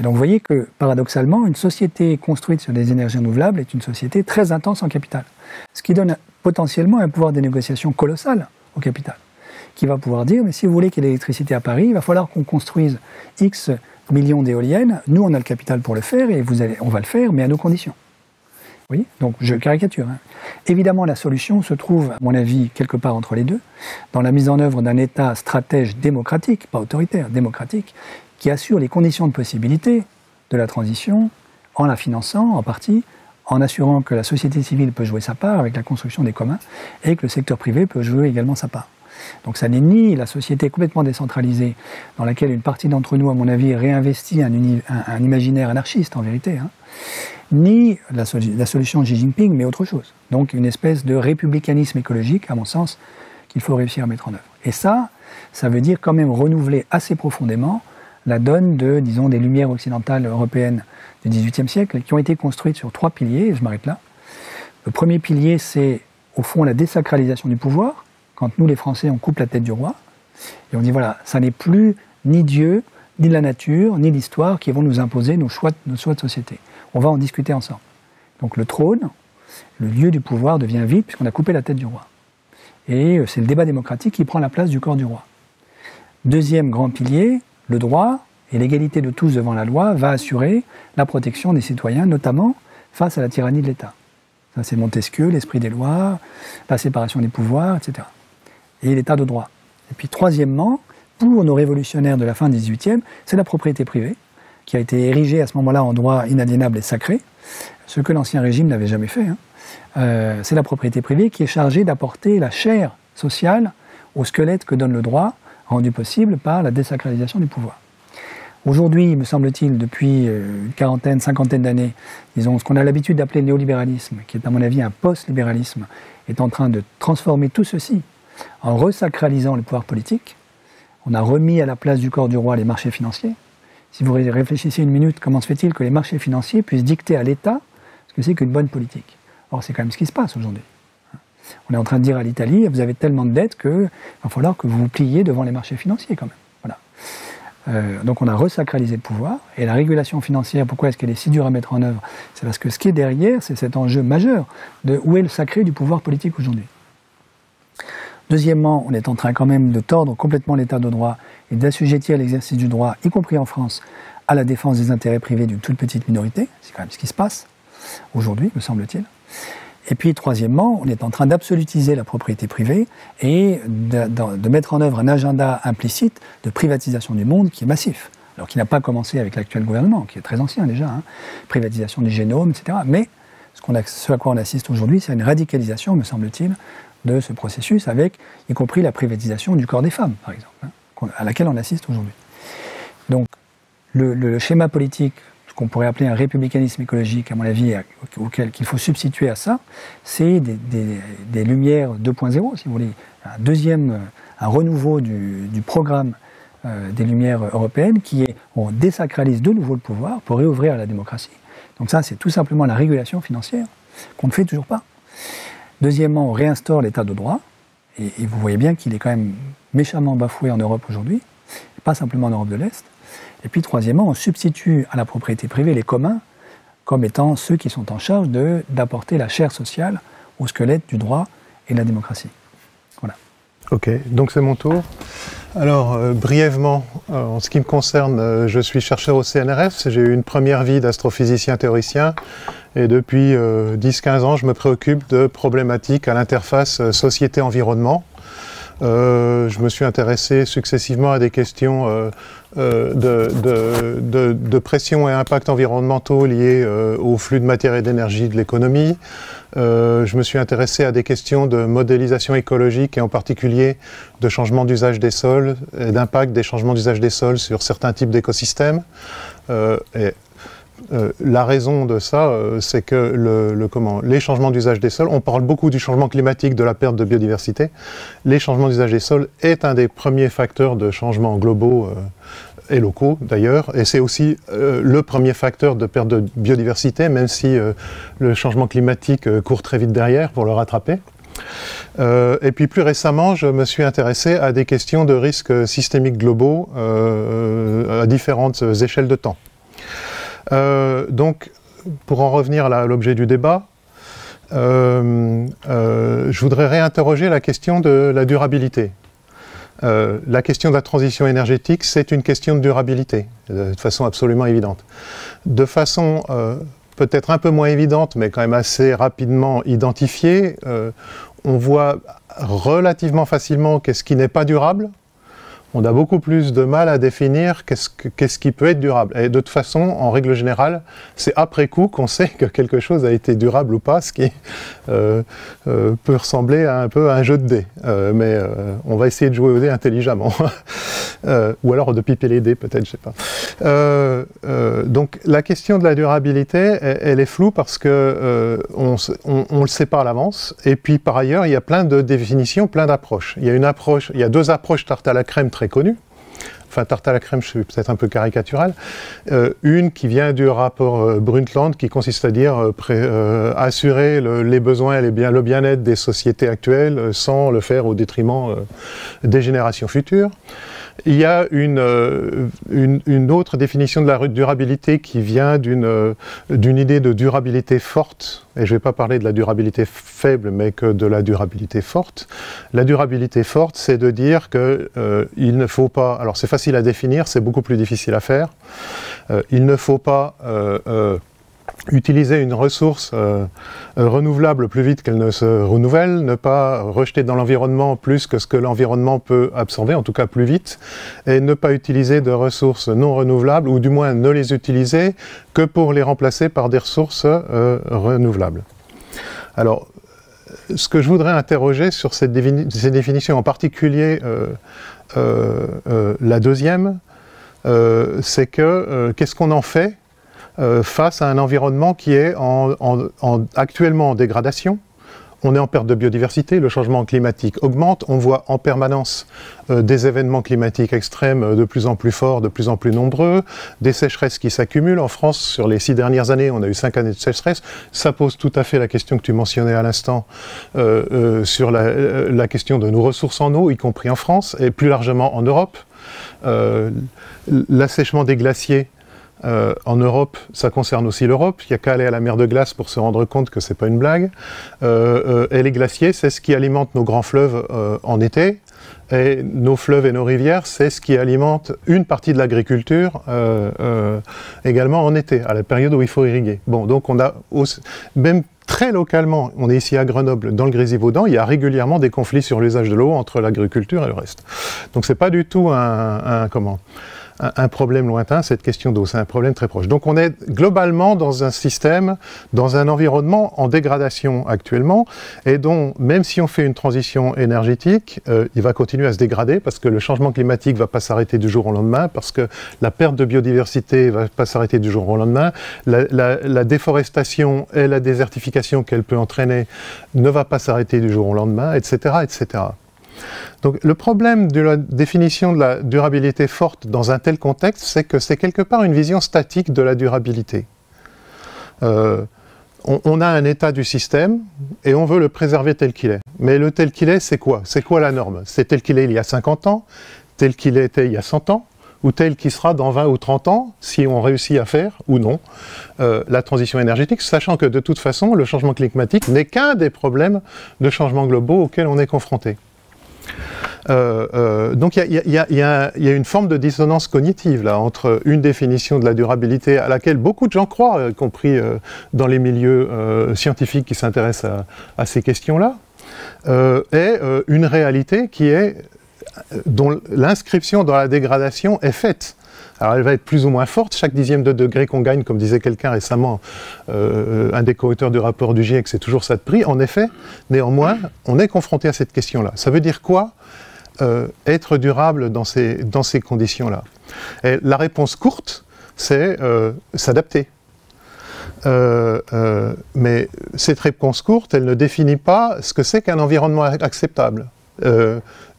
Et donc vous voyez que, paradoxalement, une société construite sur des énergies renouvelables est une société très intense en capital, ce qui donne potentiellement un pouvoir de négociation colossal au capital, qui va pouvoir dire, mais si vous voulez qu'il y ait l'électricité à Paris, il va falloir qu'on construise X millions d'éoliennes, nous on a le capital pour le faire, et on va le faire, mais à nos conditions. Oui, donc je caricature. Évidemment, la solution se trouve, à mon avis, quelque part entre les deux, dans la mise en œuvre d'un État stratège démocratique, pas autoritaire, démocratique, qui assure les conditions de possibilité de la transition, en la finançant en partie, en assurant que la société civile peut jouer sa part avec la construction des communs, et que le secteur privé peut jouer également sa part. Donc ça n'est ni la société complètement décentralisée, dans laquelle une partie d'entre nous, à mon avis, réinvestit un imaginaire anarchiste, en vérité, ni la solution de Xi Jinping, mais autre chose. Donc une espèce de républicanisme écologique, à mon sens, qu'il faut réussir à mettre en œuvre. Et ça veut dire quand même renouveler assez profondément la donne disons, des lumières occidentales européennes du XVIIIe siècle, qui ont été construites sur 3 piliers, et je m'arrête là. Le premier pilier, c'est au fond la désacralisation du pouvoir, quand nous, les Français, on coupe la tête du roi, et on dit voilà, ça n'est plus ni Dieu, ni la nature, ni l'histoire qui vont nous imposer nos choix de société. On va en discuter ensemble. Donc le trône, le lieu du pouvoir devient vide puisqu'on a coupé la tête du roi. Et c'est le débat démocratique qui prend la place du corps du roi. Deuxième grand pilier, le droit et l'égalité de tous devant la loi va assurer la protection des citoyens, notamment face à la tyrannie de l'État. Ça, c'est Montesquieu, l'esprit des lois, la séparation des pouvoirs, etc. Et l'état de droit. Et puis troisièmement, pour nos révolutionnaires de la fin du XVIIIe, c'est la propriété privée, qui a été érigée à ce moment-là en droit inaliénable et sacré, ce que l'Ancien Régime n'avait jamais fait. C'est la propriété privée qui est chargée d'apporter la chair sociale au squelette que donne le droit, rendu possible par la désacralisation du pouvoir. Aujourd'hui, me semble-t-il, depuis une quarantaine, cinquantaine d'années, disons, ce qu'on a l'habitude d'appeler le néolibéralisme, qui est à mon avis un post-libéralisme, est en train de transformer tout ceci en resacralisant le pouvoir politique. On a remis à la place du corps du roi les marchés financiers. Si vous réfléchissez une minute, comment se fait-il que les marchés financiers puissent dicter à l'État ce que c'est qu'une bonne politique? Or, c'est quand même ce qui se passe aujourd'hui. On est en train de dire à l'Italie, vous avez tellement de dettes qu'il va falloir que vous vous pliez devant les marchés financiers quand même. Voilà. Donc on a resacralisé le pouvoir, et la régulation financière, pourquoi est-ce qu'elle est si dure à mettre en œuvre? C'est parce que ce qui est derrière, c'est cet enjeu majeur de où est le sacré du pouvoir politique aujourd'hui. Deuxièmement, on est en train quand même de tordre complètement l'état de droit et d'assujettir l'exercice du droit, y compris en France, à la défense des intérêts privés d'une toute petite minorité. C'est quand même ce qui se passe aujourd'hui, me semble-t-il. Et puis, troisièmement, on est en train d'absolutiser la propriété privée et de mettre en œuvre un agenda implicite de privatisation du monde qui est massif. Alors, qui n'a pas commencé avec l'actuel gouvernement, qui est très ancien déjà, privatisation du génome, etc. Mais ce à quoi on assiste aujourd'hui, c'est une radicalisation, me semble-t-il, de ce processus, avec y compris la privatisation du corps des femmes, par exemple, à laquelle on assiste aujourd'hui. Donc, le schéma politique qu'on pourrait appeler un républicanisme écologique, à mon avis, auquel qu'il faut substituer à ça, c'est des Lumières 2.0, si vous voulez, un renouveau du programme des Lumières européennes, qui est, on désacralise de nouveau le pouvoir pour réouvrir la démocratie. Donc ça, c'est tout simplement la régulation financière, qu'on ne fait toujours pas. Deuxièmement, on réinstaure l'état de droit, et vous voyez bien qu'il est quand même méchamment bafoué en Europe aujourd'hui, pas simplement en Europe de l'Est. Et puis troisièmement, on substitue à la propriété privée les communs comme étant ceux qui sont en charge d'apporter la chair sociale au squelette du droit et de la démocratie. Voilà. Ok, donc c'est mon tour. Alors, brièvement, en ce qui me concerne, je suis chercheur au CNRS, j'ai eu une première vie d'astrophysicien théoricien, et depuis 10-15 ans, je me préoccupe de problématiques à l'interface société-environnement. Je me suis intéressé successivement à des questions de pression et impacts environnementaux liés au flux de matière et d'énergie de l'économie. Je me suis intéressé à des questions de modélisation écologique et en particulier de changement d'usage des sols et d'impact des changements d'usage des sols sur certains types d'écosystèmes. La raison de ça, c'est que les changements d'usage des sols, on parle beaucoup du changement climatique, de la perte de biodiversité. Les changements d'usage des sols est un des premiers facteurs de changement globaux et locaux d'ailleurs, et c'est aussi le premier facteur de perte de biodiversité, même si le changement climatique court très vite derrière pour le rattraper. Et puis plus récemment, je me suis intéressé à des questions de risques systémiques globaux à différentes échelles de temps. Donc, pour en revenir à l'objet du débat, je voudrais réinterroger la question de la durabilité. La question de la transition énergétique, c'est une question de durabilité, de façon absolument évidente. De façon peut-être un peu moins évidente, mais quand même assez rapidement identifiée, on voit relativement facilement qu'est-ce qui n'est pas durable. On a beaucoup plus de mal à définir qu'est-ce qui peut être durable. Et de toute façon, en règle générale, c'est après coup qu'on sait que quelque chose a été durable ou pas, ce qui peut ressembler un peu à un jeu de dés. Mais on va essayer de jouer au dé intelligemment. Ou alors de piper les dés, peut-être, je sais pas. Donc la question de la durabilité, elle est floue parce que on le sait pas à l'avance. Et puis par ailleurs, il y a plein de définitions, plein d'approches. Il y a deux approches tarte à la crème très connues. Enfin, tarte à la crème, je suis peut-être un peu caricatural. Une qui vient du rapport Brundtland, qui consiste à dire assurer les besoins et le bien-être des sociétés actuelles sans le faire au détriment des générations futures. Il y a une autre définition de la durabilité qui vient d'une idée de durabilité forte, et je ne vais pas parler de la durabilité faible, mais que de la durabilité forte. La durabilité forte, c'est de dire qu'il ne faut pas, alors c'est facile à définir, c'est beaucoup plus difficile à faire, il ne faut pas utiliser une ressource renouvelable plus vite qu'elle ne se renouvelle, ne pas rejeter dans l'environnement plus que ce que l'environnement peut absorber, en tout cas plus vite, et ne pas utiliser de ressources non renouvelables, ou du moins ne les utiliser que pour les remplacer par des ressources renouvelables. Alors, ce que je voudrais interroger sur ces définitions, en particulier la deuxième, c'est que qu'est-ce qu'on en fait face à un environnement qui est actuellement en dégradation. On est en perte de biodiversité, le changement climatique augmente, on voit en permanence des événements climatiques extrêmes de plus en plus forts, de plus en plus nombreux, des sécheresses qui s'accumulent. En France, sur les 6 dernières années, on a eu 5 années de sécheresse. Ça pose tout à fait la question que tu mentionnais à l'instant sur la question de nos ressources en eau, y compris en France, et plus largement en Europe. L'assèchement des glaciers en Europe, ça concerne aussi l'Europe. Il n'y a qu'à aller à la mer de glace pour se rendre compte que ce n'est pas une blague. Et les glaciers, c'est ce qui alimente nos grands fleuves en été. Et nos fleuves et nos rivières, c'est ce qui alimente une partie de l'agriculture également en été, à la période où il faut irriguer. Bon, donc on a même très localement, on est ici à Grenoble, dans le Grésivaudan, il y a régulièrement des conflits sur l'usage de l'eau entre l'agriculture et le reste. Donc c'est pas du tout un problème lointain, cette question d'eau, c'est un problème très proche. Donc on est globalement dans un système, dans un environnement en dégradation actuellement, et dont, même si on fait une transition énergétique, il va continuer à se dégrader, parce que le changement climatique ne va pas s'arrêter du jour au lendemain, parce que la perte de biodiversité ne va pas s'arrêter du jour au lendemain, la déforestation et la désertification qu'elle peut entraîner ne va pas s'arrêter du jour au lendemain, etc., etc. Donc le problème de la définition de la durabilité forte dans un tel contexte, c'est que c'est quelque part une vision statique de la durabilité. On a un état du système et on veut le préserver tel qu'il est. Mais le tel qu'il est, c'est quoi? C'est quoi la norme? C'est tel qu'il est il y a 50 ans, tel qu'il était il y a 100 ans, ou tel qu'il sera dans 20 ou 30 ans, si on réussit à faire, ou non, la transition énergétique, sachant que de toute façon, le changement climatique n'est qu'un des problèmes de changements globaux auxquels on est confronté. Donc il y a une forme de dissonance cognitive là, entre une définition de la durabilité à laquelle beaucoup de gens croient, y compris dans les milieux scientifiques qui s'intéressent à ces questions-là, et une réalité qui est, dont l'inscription dans la dégradation est faite. Alors elle va être plus ou moins forte, chaque dixième de degré qu'on gagne, comme disait quelqu'un récemment, un des co-auteurs du rapport du GIEC, c'est toujours ça de prix. En effet, néanmoins, on est confronté à cette question-là. Ça veut dire quoi, être durable dans ces conditions-là? Et la réponse courte, c'est s'adapter. Mais cette réponse courte, elle ne définit pas ce que c'est qu'un environnement acceptable.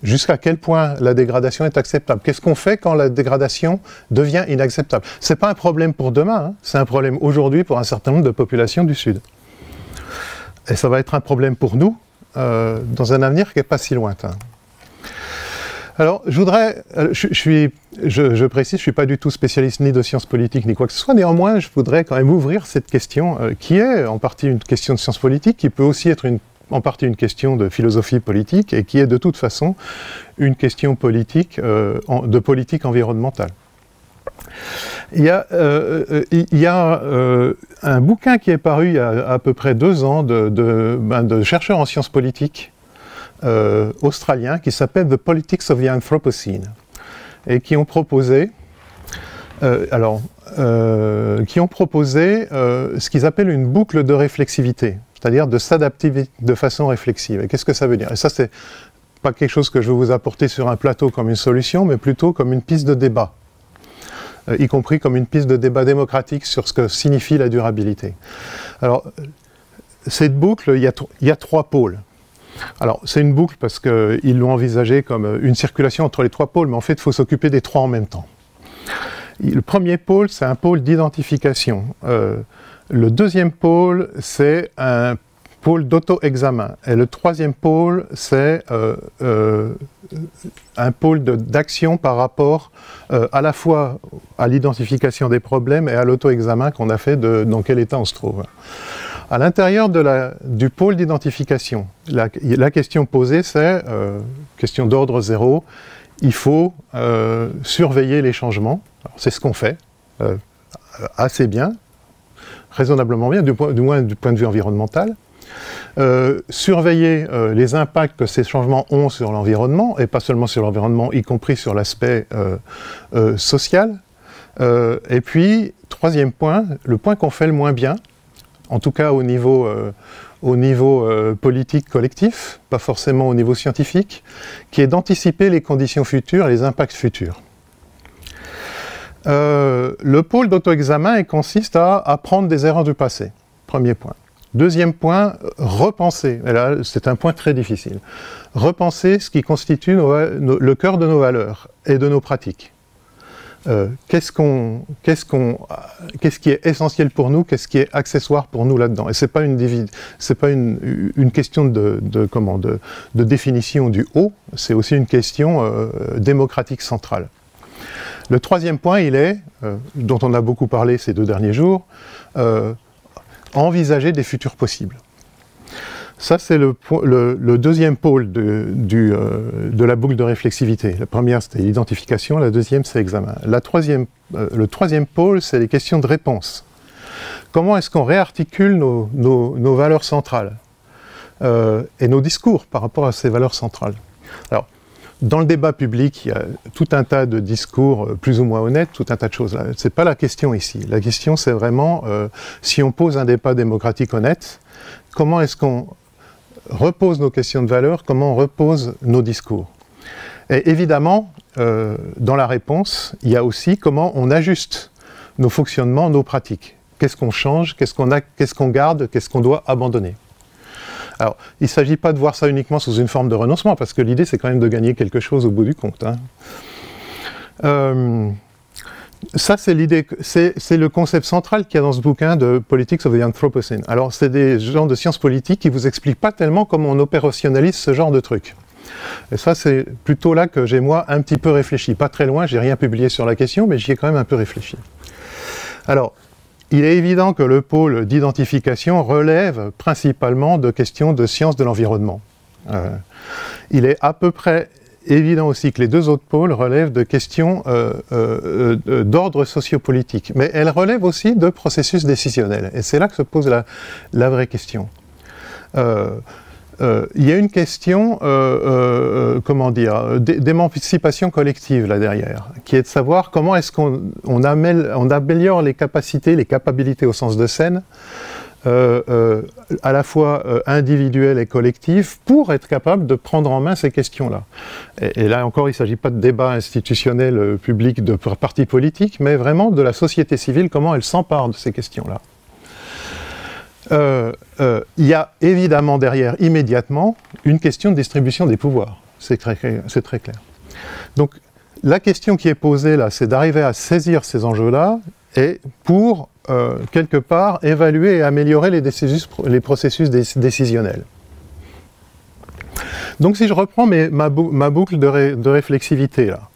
Jusqu'à quel point la dégradation est acceptable? Qu'est-ce qu'on fait quand la dégradation devient inacceptable? Ce n'est pas un problème pour demain, hein, c'est un problème aujourd'hui pour un certain nombre de populations du Sud. Et ça va être un problème pour nous dans un avenir qui n'est pas si lointain. Alors, je voudrais, je précise, je ne suis pas du tout spécialiste ni de sciences politiques ni quoi que ce soit, néanmoins, je voudrais quand même ouvrir cette question qui est en partie une question de sciences politiques, qui peut aussi être en partie une question de philosophie politique et qui est de toute façon une question politique, de politique environnementale. Il y a un bouquin qui est paru il y a à peu près 2 ans de chercheurs en sciences politiques australiens qui s'appelle The Politics of the Anthropocene et qui ont proposé ce qu'ils appellent une boucle de réflexivité, c'est-à-dire de s'adapter de façon réflexive. Et qu'est-ce que ça veut dire? Et ça, c'est pas quelque chose que je veux vous apporter sur un plateau comme une solution, mais plutôt comme une piste de débat, y compris comme une piste de débat démocratique sur ce que signifie la durabilité. Alors, cette boucle, il y a 3 pôles. Alors, c'est une boucle parce qu'ils l'ont envisagée comme une circulation entre les 3 pôles, mais en fait, il faut s'occuper des 3 en même temps. Le premier pôle, c'est un pôle d'identification. Le deuxième pôle, c'est un pôle d'auto-examen. Et le troisième pôle, c'est un pôle d'action par rapport à la fois à l'identification des problèmes et à l'auto-examen qu'on a fait dans quel état on se trouve. À l'intérieur du pôle d'identification, la question posée, c'est question d'ordre 0. Il faut surveiller les changements. C'est ce qu'on fait assez bien, raisonnablement bien, du moins du point de vue environnemental. Surveiller les impacts que ces changements ont sur l'environnement, et pas seulement sur l'environnement, y compris sur l'aspect social. Et puis, troisième point, le point qu'on fait le moins bien, en tout cas au niveau politique collectif, pas forcément au niveau scientifique, qui est d'anticiper les conditions futures et les impacts futurs. Le pôle d'auto-examen consiste à apprendre des erreurs du passé, premier point. Deuxième point, repenser, et là c'est un point très difficile, repenser ce qui constitue le cœur de nos valeurs et de nos pratiques. Qu'est-ce qui est essentiel pour nous, qu'est-ce qui est accessoire pour nous là-dedans? Et ce n'est pas une question de définition du haut, c'est aussi une question démocratique centrale. Le troisième point, il est, dont on a beaucoup parlé ces 2 derniers jours, envisager des futurs possibles. Ça, c'est le deuxième pôle de la boucle de réflexivité. La première, c'était l'identification, la deuxième, c'est l'examen. Le troisième pôle, c'est les questions de réponse. Comment est-ce qu'on réarticule nos valeurs centrales et nos discours par rapport à ces valeurs centrales? Alors, dans le débat public, il y a tout un tas de discours plus ou moins honnêtes, tout un tas de choses. Ce n'est pas la question ici. La question, c'est vraiment, si on pose un débat démocratique honnête, comment est-ce qu'on repose nos questions de valeur, comment on repose nos discours. Et évidemment, dans la réponse, il y a aussi comment on ajuste nos fonctionnements, nos pratiques. Qu'est-ce qu'on change, qu'est-ce qu'on garde, qu'est-ce qu'on doit abandonner. Alors, il ne s'agit pas de voir ça uniquement sous une forme de renoncement, parce que l'idée, c'est quand même de gagner quelque chose au bout du compte. Hein. Ça, c'est l'idée, c'est le concept central qu'il y a dans ce bouquin de Politics of the Anthropocene. Alors, c'est des gens de sciences politiques qui ne vous expliquent pas tellement comment on opérationnalise ce genre de truc. Et ça, c'est plutôt là que j'ai, moi, un petit peu réfléchi. Pas très loin, j'ai rien publié sur la question, mais j'y ai quand même un peu réfléchi. Alors, il est évident que le pôle d'identification relève principalement de questions de sciences de l'environnement. Il est à peu près évident aussi que les deux autres pôles relèvent de questions d'ordre sociopolitique. Mais elles relèvent aussi de processus décisionnels. Et c'est là que se pose la vraie question. Il y a une question, comment dire, d'émancipation collective là derrière, qui est de savoir comment est-ce qu'on améliore les capacités, les capacités au sens de scène, à la fois individuelles et collectives, pour être capable de prendre en main ces questions-là. Et là encore, il ne s'agit pas de débat institutionnel public de partis politiques, mais vraiment de la société civile, comment elle s'empare de ces questions-là. Il y a évidemment derrière, immédiatement, une question de distribution des pouvoirs. C'est très clair. Donc, la question qui est posée là, c'est d'arriver à saisir ces enjeux-là et pour, quelque part, évaluer et améliorer les processus décisionnels. Donc, si je reprends ma boucle de réflexivité, là,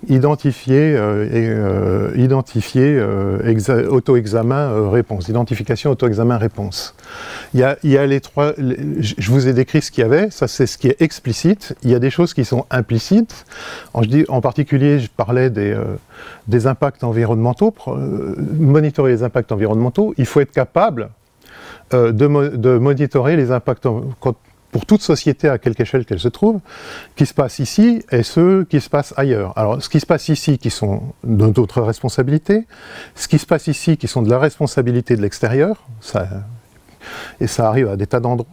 identifier, auto-examen, réponse. Identification, auto-examen, réponse. Il y a les trois... je vous ai décrit ce qu'il y avait, ça c'est ce qui est explicite. Il y a des choses qui sont implicites. En particulier, je parlais des impacts environnementaux. Monitorer les impacts environnementaux, il faut être capable de monitorer les impacts pour toute société à quelque échelle qu'elle se trouve, qui se passe ici et ceux qui se passent ailleurs. Alors, ce qui se passe ici, qui sont de notre responsabilité, ce qui se passe ici, qui sont de la responsabilité de l'extérieur, et ça arrive à des tas d'endroits,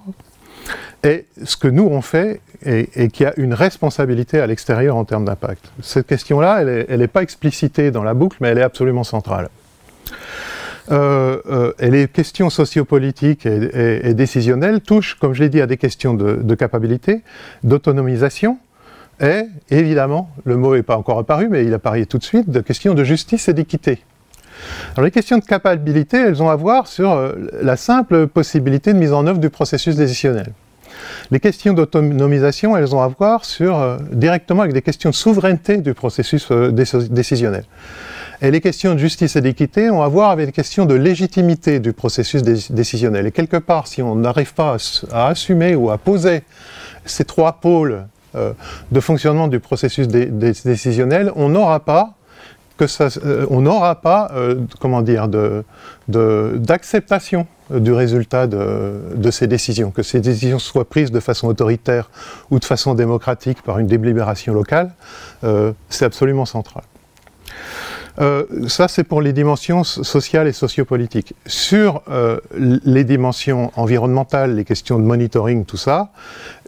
et ce que nous on fait, et qui a une responsabilité à l'extérieur en termes d'impact. Cette question-là, elle n'est pas explicitée dans la boucle, mais elle est absolument centrale. Et les questions sociopolitiques et décisionnelles touchent, comme je l'ai dit, à des questions de capacité, d'autonomisation, et évidemment, le mot n'est pas encore apparu, mais il apparaît tout de suite, de questions de justice et d'équité. Alors les questions de capacité, elles ont à voir sur la simple possibilité de mise en œuvre du processus décisionnel. Les questions d'autonomisation, elles ont à voir directement avec des questions de souveraineté du processus décisionnel. Et les questions de justice et d'équité ont à voir avec les questions de légitimité du processus décisionnel. Et quelque part, si on n'arrive pas à assumer ou à poser ces trois pôles de fonctionnement du processus décisionnel, on n'aura pas comment dire, d'acceptation du résultat de ces décisions, que ces décisions soient prises de façon autoritaire ou de façon démocratique par une délibération locale, c'est absolument central. Ça, c'est pour les dimensions sociales et sociopolitiques. Sur les dimensions environnementales, les questions de monitoring, tout ça,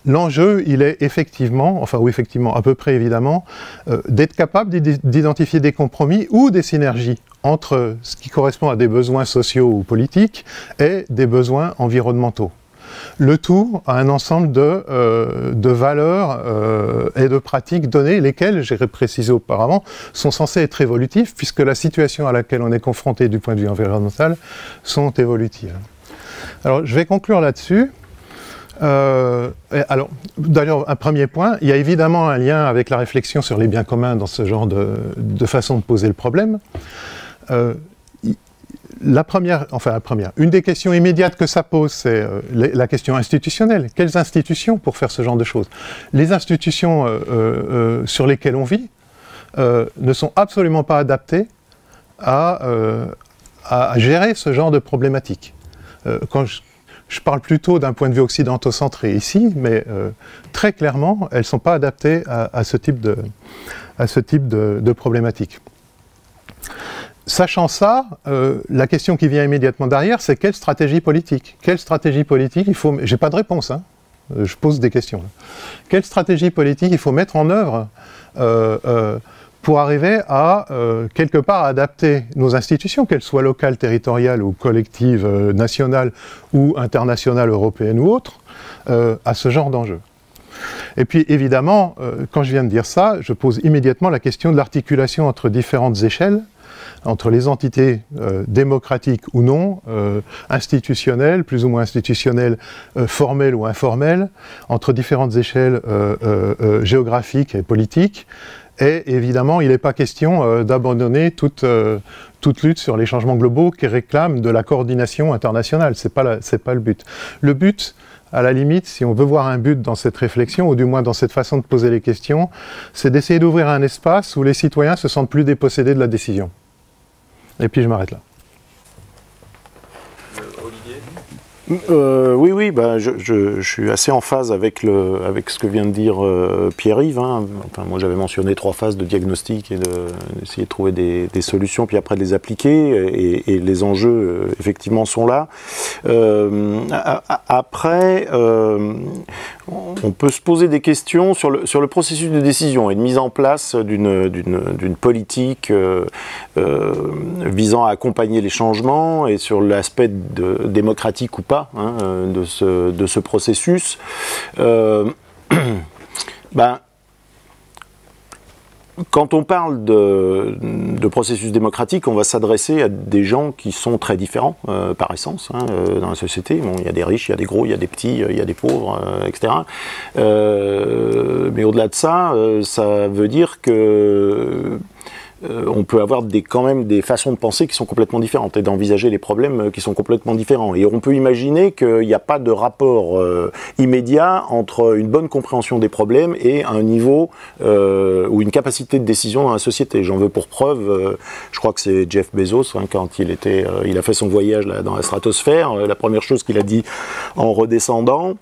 l'enjeu, il est effectivement, à peu près évidemment, d'être capable d'identifier des compromis ou des synergies entre ce qui correspond à des besoins sociaux ou politiques et des besoins environnementaux. Le tout à un ensemble de valeurs et de pratiques données, lesquelles, j'ai précisé auparavant, sont censées être évolutives, puisque la situation à laquelle on est confronté du point de vue environnemental sont évolutives. Alors, je vais conclure là-dessus. Alors, d'ailleurs, un premier point, il y a évidemment un lien avec la réflexion sur les biens communs dans ce genre de façon de poser le problème. Une des questions immédiates que ça pose, c'est la question institutionnelle. Quelles institutions pour faire ce genre de choses? Les institutions sur lesquelles on vit ne sont absolument pas adaptées à gérer ce genre de problématiques. Quand je parle plutôt d'un point de vue occidentaux-centré ici, mais très clairement, elles ne sont pas adaptées à ce type de problématique. Sachant ça, la question qui vient immédiatement derrière, c'est quelle stratégie politique? Quelle stratégie politique il faut... J'ai pas de réponse, hein. Je pose des questions. Quelle stratégie politique il faut mettre en œuvre pour arriver à, quelque part, adapter nos institutions, qu'elles soient locales, territoriales ou collectives, nationales ou internationales, européennes ou autres, à ce genre d'enjeu. Et puis, évidemment, quand je viens de dire ça, je pose immédiatement la question de l'articulation entre différentes échelles, entre les entités démocratiques ou non, institutionnelles, plus ou moins institutionnelles, formelles ou informelles, entre différentes échelles géographiques et politiques. Et évidemment, il n'est pas question d'abandonner toute lutte sur les changements globaux qui réclament de la coordination internationale. C'est pas le but. Le but, à la limite, si on veut voir un but dans cette réflexion, ou du moins dans cette façon de poser les questions, c'est d'essayer d'ouvrir un espace où les citoyens se sentent plus dépossédés de la décision. Et puis je m'arrête là. Oui, bah, je suis assez en phase avec ce que vient de dire Pierre-Yves. Hein. Enfin, moi, j'avais mentionné 3 phases de diagnostic et d'essayer de trouver des solutions, puis après de les appliquer. Et les enjeux, effectivement, sont là. Après, on peut se poser des questions sur le processus de décision et de mise en place d'une politique visant à accompagner les changements et sur l'aspect démocratique ou pas de ce processus. Quand on parle de processus démocratique, on va s'adresser à des gens qui sont très différents par essence dans la société. Bon, il y a des riches, il y a des gros, il y a des petits, il y a des pauvres, etc. Mais au-delà de ça, ça veut dire que on peut avoir quand même des façons de penser qui sont complètement différentes et d'envisager les problèmes qui sont complètement différents. Et on peut imaginer qu'il n'y a pas de rapport immédiat entre une bonne compréhension des problèmes et un niveau ou une capacité de décision dans la société. J'en veux pour preuve, je crois que c'est Jeff Bezos, quand il a fait son voyage là, dans la stratosphère, la première chose qu'il a dit en redescendant,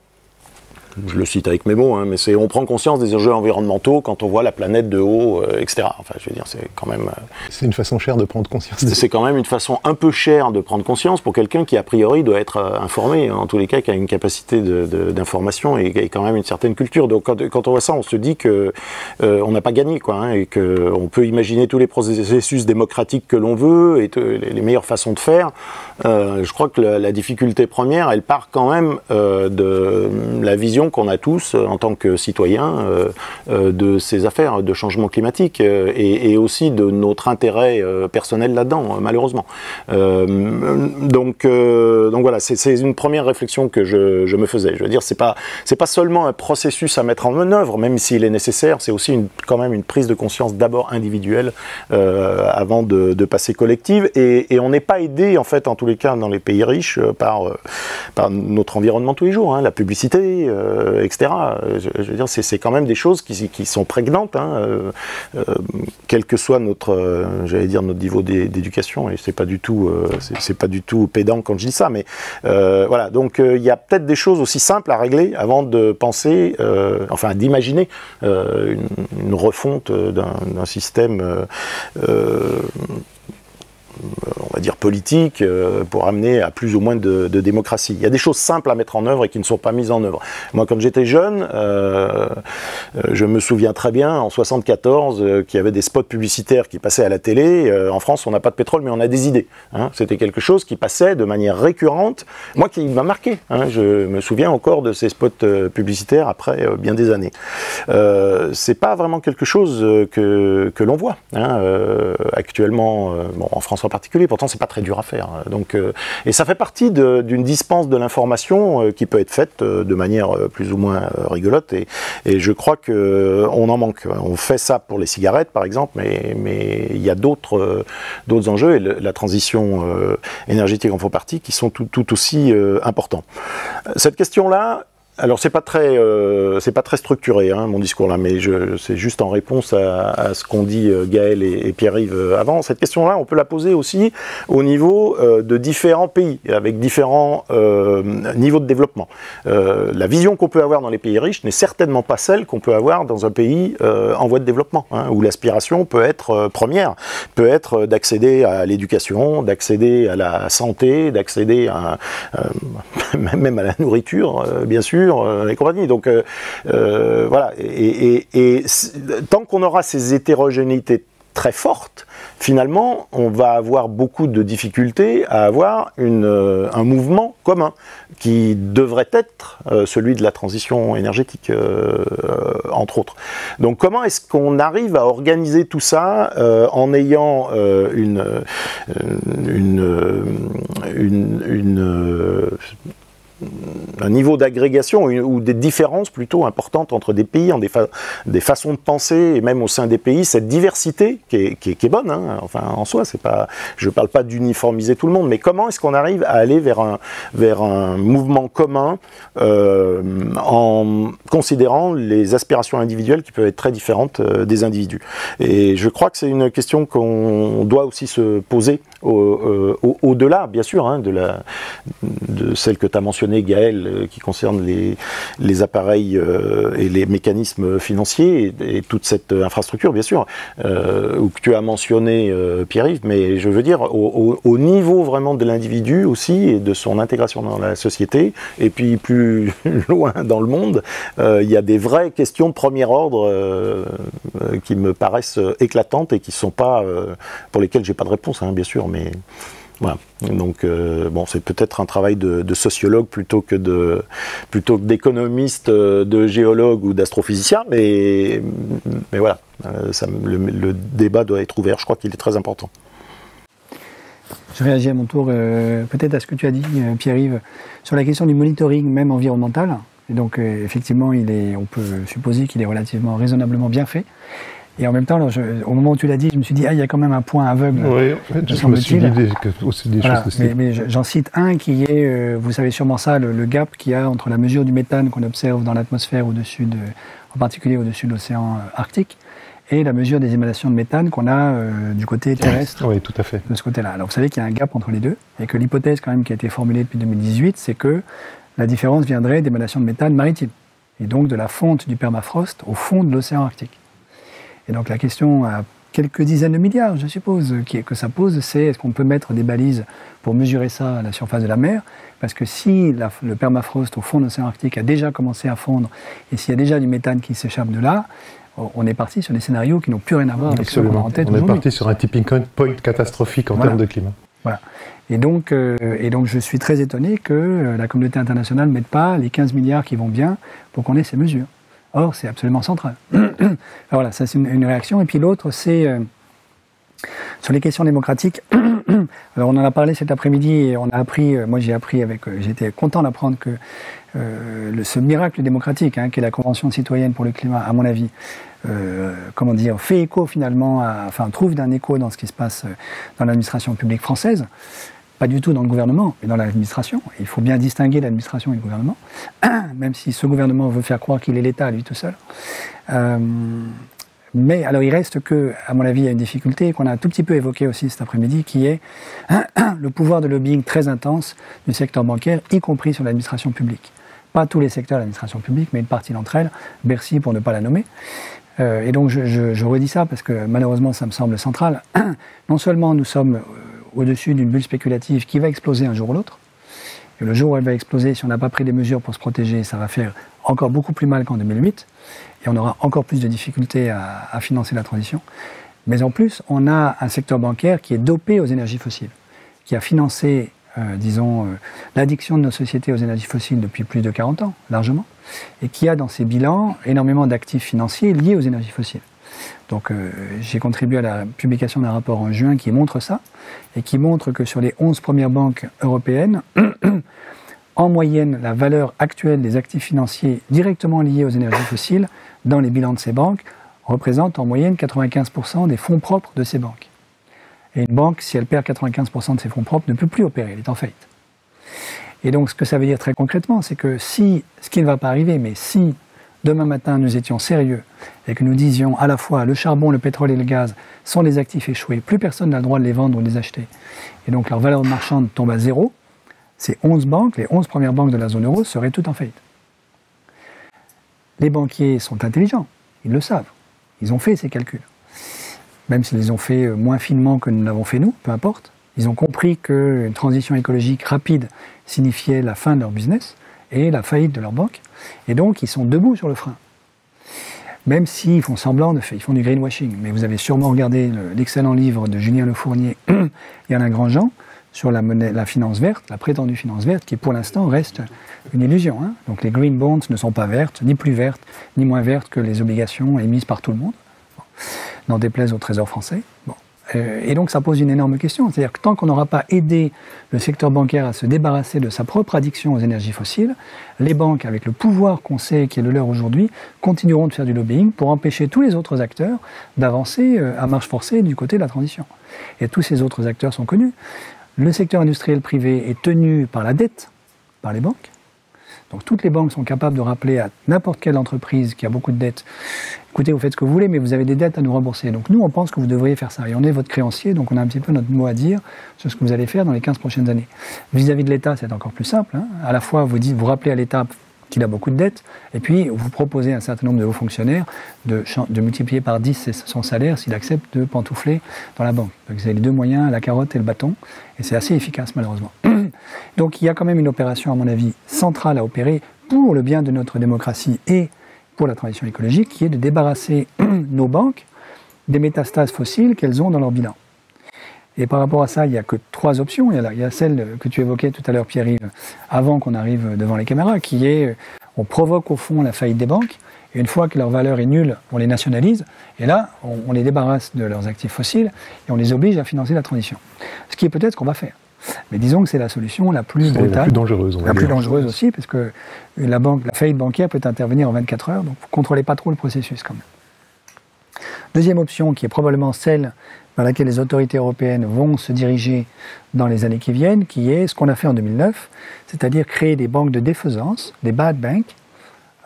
je le cite avec mes mots, mais c'est on prend conscience des enjeux environnementaux quand on voit la planète de haut, etc. Enfin, je veux dire, c'est quand même... c'est une façon chère de prendre conscience. C'est quand même une façon un peu chère de prendre conscience pour quelqu'un qui, a priori, doit être informé, en tous les cas, qui a une capacité d'information et quand même une certaine culture. Donc, quand on voit ça, on se dit que on n'a pas gagné, quoi, et qu'on peut imaginer tous les processus démocratiques que l'on veut et les meilleures façons de faire. Je crois que la difficulté première, elle part quand même de la vision qu'on a tous en tant que citoyens de ces affaires de changement climatique et aussi de notre intérêt personnel là-dedans, malheureusement. Donc voilà, c'est une première réflexion que je me faisais. Je veux dire, c'est pas seulement un processus à mettre en œuvre, même s'il est nécessaire, c'est aussi quand même une prise de conscience d'abord individuelle avant de passer collective. Et on n'est pas aidé, en fait, en tous les cas, dans les pays riches, par notre environnement tous les jours, la publicité, etc. Je veux dire, c'est quand même des choses qui sont prégnantes, quel que soit notre niveau d'éducation, et c'est pas du tout pédant quand je dis ça, mais voilà. Donc il y a peut-être des choses aussi simples à régler avant de penser, d'imaginer une refonte d'un système. On va dire politique, pour amener à plus ou moins de démocratie. Il y a des choses simples à mettre en œuvre et qui ne sont pas mises en œuvre. Moi, quand j'étais jeune, je me souviens très bien, en 74, qu'il y avait des spots publicitaires qui passaient à la télé. En France, on n'a pas de pétrole, mais on a des idées. C'était quelque chose qui passait de manière récurrente. Moi, qui m'a marqué. Je me souviens encore de ces spots publicitaires après bien des années. C'est pas vraiment quelque chose que l'on voit actuellement, en France en particulier, pourtant c'est pas très dur à faire. Donc, et ça fait partie d'une dispense de l'information qui peut être faite de manière plus ou moins rigolote, et je crois qu'on en manque. On fait ça pour les cigarettes par exemple, mais il y a d'autres enjeux, et la transition énergétique en fait partie, qui sont tout aussi importants. Cette question-là, Alors c'est pas très structuré mon discours là, mais c'est juste en réponse à ce qu'ont dit Gaël et Pierre-Yves avant. Cette question-là, on peut la poser aussi au niveau de différents pays, avec différents niveaux de développement. La vision qu'on peut avoir dans les pays riches n'est certainement pas celle qu'on peut avoir dans un pays en voie de développement, où l'aspiration peut être première, peut être d'accéder à l'éducation, d'accéder à la santé, d'accéder à même à la nourriture, bien sûr, et compagnie. Donc voilà, et tant qu'on aura ces hétérogénéités très fortes, finalement, on va avoir beaucoup de difficultés à avoir un mouvement commun qui devrait être celui de la transition énergétique, entre autres. Donc comment est-ce qu'on arrive à organiser tout ça en ayant un niveau d'agrégation ou des différences plutôt importantes entre des pays, des façons de penser, et même au sein des pays, cette diversité qui est bonne, enfin en soi, je ne parle pas d'uniformiser tout le monde, mais comment est-ce qu'on arrive à aller vers un mouvement commun en considérant les aspirations individuelles qui peuvent être très différentes des individus. Et je crois que c'est une question qu'on doit aussi se poser au-delà, bien sûr, de celle que tu as mentionnée, Gaël, qui concerne les appareils et les mécanismes financiers et toute cette infrastructure, bien sûr, ou que tu as mentionné, Pierre-Yves, mais je veux dire au niveau vraiment de l'individu aussi et de son intégration dans la société, et puis plus loin dans le monde, il y a des vraies questions de premier ordre qui me paraissent éclatantes et qui sont pas, pour lesquelles j'ai pas de réponse, bien sûr, mais voilà. Donc bon, c'est peut-être un travail de sociologue plutôt que d'économiste, de géologue ou d'astrophysicien, mais voilà, le débat doit être ouvert. Je crois qu'il est très important. Je réagis à mon tour peut-être à ce que tu as dit, Pierre-Yves, sur la question du monitoring même environnemental. Et donc effectivement, on peut supposer qu'il est relativement raisonnablement bien fait. Et en même temps, alors au moment où tu l'as dit, je me suis dit, il y a quand même un point aveugle. Oui, en fait, je me suis dit aussi des choses de ce type. Mais j'en cite un qui est, vous savez sûrement ça, le gap qu'il y a entre la mesure du méthane qu'on observe dans l'atmosphère en particulier au-dessus de l'océan Arctique, et la mesure des émanations de méthane qu'on a du côté terrestre. Oui, tout à fait. De ce côté-là. Alors vous savez qu'il y a un gap entre les deux, et que l'hypothèse quand même qui a été formulée depuis 2018, c'est que la différence viendrait d'émanations de méthane maritimes, et donc de la fonte du permafrost au fond de l'océan Arctique. Et donc la question à quelques dizaines de milliards, je suppose, que ça pose, c'est est-ce qu'on peut mettre des balises pour mesurer ça à la surface de la mer? Parce que si le permafrost au fond de l'océan Arctique a déjà commencé à fondre, et s'il y a déjà du méthane qui s'échappe de là, on est parti sur des scénarios qui n'ont plus rien à voir avec ce qu'on a en tête aujourd'hui. On est parti sur un tipping point catastrophique en termes de climat. Voilà. Et donc je suis très étonné que la communauté internationale ne mette pas les 15 milliards qui vont bien pour qu'on ait ces mesures. Or, c'est absolument central. Voilà, ça c'est une réaction. Et puis l'autre, c'est sur les questions démocratiques. Alors, on en a parlé cet après-midi et on a appris, moi j'étais content d'apprendre que ce miracle démocratique, qui est la Convention citoyenne pour le climat, à mon avis, fait écho finalement, trouve d'un écho dans ce qui se passe dans l'administration publique française. Pas du tout dans le gouvernement, mais dans l'administration. Il faut bien distinguer l'administration et le gouvernement, même si ce gouvernement veut faire croire qu'il est l'État, lui tout seul. Mais alors il reste que, à mon avis, il y a une difficulté qu'on a un tout petit peu évoquée aussi cet après-midi, qui est le pouvoir de lobbying très intense du secteur bancaire, y compris sur l'administration publique. Pas tous les secteurs de l'administration publique, mais une partie d'entre elles, Bercy pour ne pas la nommer. Et donc je redis ça parce que malheureusement ça me semble central. Non seulement nous sommes au-dessus d'une bulle spéculative qui va exploser un jour ou l'autre. Et le jour où elle va exploser, si on n'a pas pris des mesures pour se protéger, ça va faire encore beaucoup plus mal qu'en 2008. Et on aura encore plus de difficultés à financer la transition. Mais en plus, on a un secteur bancaire qui est dopé aux énergies fossiles, qui a financé, l'addiction de nos sociétés aux énergies fossiles depuis plus de 40 ans, largement, et qui a dans ses bilans énormément d'actifs financiers liés aux énergies fossiles. Donc j'ai contribué à la publication d'un rapport en juin qui montre ça, et qui montre que sur les 11 premières banques européennes, en moyenne, la valeur actuelle des actifs financiers directement liés aux énergies fossiles dans les bilans de ces banques représente en moyenne 95% des fonds propres de ces banques. Et une banque, si elle perd 95% de ses fonds propres, ne peut plus opérer, elle est en faillite. Et donc ce que ça veut dire très concrètement, c'est que si, ce qui ne va pas arriver, mais si demain matin nous étions sérieux et que nous disions à la fois le charbon, le pétrole et le gaz sont des actifs échoués, plus personne n'a le droit de les vendre ou de les acheter, et donc leur valeur marchande tombe à zéro, ces 11 banques, les 11 premières banques de la zone euro seraient toutes en faillite. Les banquiers sont intelligents, ils le savent, ils ont fait ces calculs. Même s'ils les ont fait moins finement que nous l'avons fait nous, peu importe. Ils ont compris qu'une transition écologique rapide signifiait la fin de leur business et la faillite de leur banque. Et donc, ils sont debout sur le frein. Même s'ils font semblant de faire, ils font du greenwashing. Mais vous avez sûrement regardé l'excellent livre de Julien Le Fournier et Alain Grandjean sur la finance verte, la prétendue finance verte, qui pour l'instant reste une illusion. Hein. Donc les green bonds ne sont pas vertes, ni plus vertes, ni moins vertes que les obligations émises par tout le monde. Bon. N'en déplaise au Trésor français. Bon. Et donc ça pose une énorme question. C'est-à-dire que tant qu'on n'aura pas aidé le secteur bancaire à se débarrasser de sa propre addiction aux énergies fossiles, les banques, avec le pouvoir qu'on sait qui est le leur aujourd'hui, continueront de faire du lobbying pour empêcher tous les autres acteurs d'avancer à marche forcée du côté de la transition. Et tous ces autres acteurs sont connus. Le secteur industriel privé est tenu par la dette, par les banques. Donc toutes les banques sont capables de rappeler à n'importe quelle entreprise qui a beaucoup de dettes, écoutez, vous faites ce que vous voulez, mais vous avez des dettes à nous rembourser. Donc nous, on pense que vous devriez faire ça. Et on est votre créancier, donc on a un petit peu notre mot à dire sur ce que vous allez faire dans les 15 prochaines années. Vis-à-vis de l'État, c'est encore plus simple. Hein. À la fois, vous rappelez à l'État qu'il a beaucoup de dettes, et puis vous proposez à un certain nombre de hauts fonctionnaires de multiplier par 10 son salaire s'il accepte de pantoufler dans la banque. Donc vous avez les deux moyens, la carotte et le bâton, et c'est assez efficace malheureusement. Donc il y a quand même une opération, à mon avis, centrale à opérer pour le bien de notre démocratie et pour la transition écologique, qui est de débarrasser nos banques des métastases fossiles qu'elles ont dans leur bilan. Et par rapport à ça, il n'y a que 3 options. Il y a celle que tu évoquais tout à l'heure, Pierre-Yves, avant qu'on arrive devant les caméras, qui est, on provoque au fond la faillite des banques, et une fois que leur valeur est nulle, on les nationalise, et là, on les débarrasse de leurs actifs fossiles, et on les oblige à financer la transition. Ce qui est peut-être ce qu'on va faire. Mais disons que c'est la solution la plus brutale. La plus dangereuse, on va dire. La plus dangereuse aussi, parce que la faillite bancaire peut intervenir en 24 heures, donc vous ne contrôlez pas trop le processus quand même. Deuxième option, qui est probablement celle vers laquelle les autorités européennes vont se diriger dans les années qui viennent, qui est ce qu'on a fait en 2009, c'est-à-dire créer des banques de défaisance, des bad banks,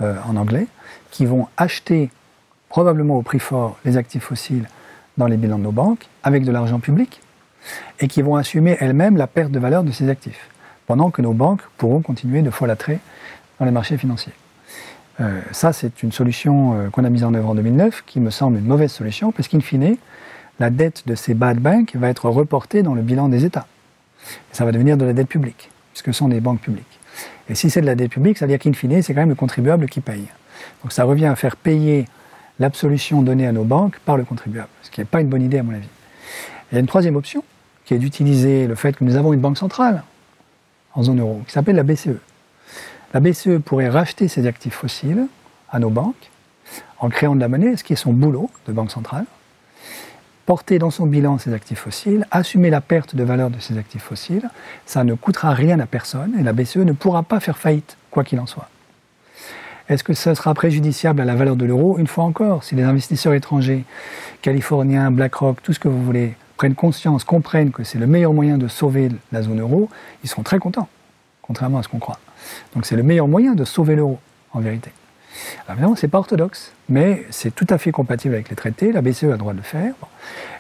en anglais, qui vont acheter probablement au prix fort les actifs fossiles dans les bilans de nos banques, avec de l'argent public, et qui vont assumer elles-mêmes la perte de valeur de ces actifs, pendant que nos banques pourront continuer de folâtrer dans les marchés financiers. Ça, c'est une solution qu'on a mise en œuvre en 2009, qui me semble une mauvaise solution, parce qu'in fine, la dette de ces bad banks va être reportée dans le bilan des États. Et ça va devenir de la dette publique, puisque ce sont des banques publiques. Et si c'est de la dette publique, ça veut dire qu'in fine, c'est quand même le contribuable qui paye. Donc ça revient à faire payer l'absolution donnée à nos banques par le contribuable, ce qui n'est pas une bonne idée à mon avis. Il y a une troisième option, qui est d'utiliser le fait que nous avons une banque centrale en zone euro, qui s'appelle la BCE. La BCE pourrait racheter ses actifs fossiles à nos banques en créant de la monnaie, ce qui est son boulot de banque centrale, porter dans son bilan ces actifs fossiles, assumer la perte de valeur de ces actifs fossiles, ça ne coûtera rien à personne et la BCE ne pourra pas faire faillite, quoi qu'il en soit. Est-ce que ça sera préjudiciable à la valeur de l'euro? Une fois encore, si les investisseurs étrangers, californiens, BlackRock, tout ce que vous voulez, prennent conscience, comprennent que c'est le meilleur moyen de sauver la zone euro, ils seront très contents, contrairement à ce qu'on croit. Donc c'est le meilleur moyen de sauver l'euro, en vérité. Alors évidemment, c'est pas orthodoxe, mais c'est tout à fait compatible avec les traités, la BCE a le droit de le faire. Bon.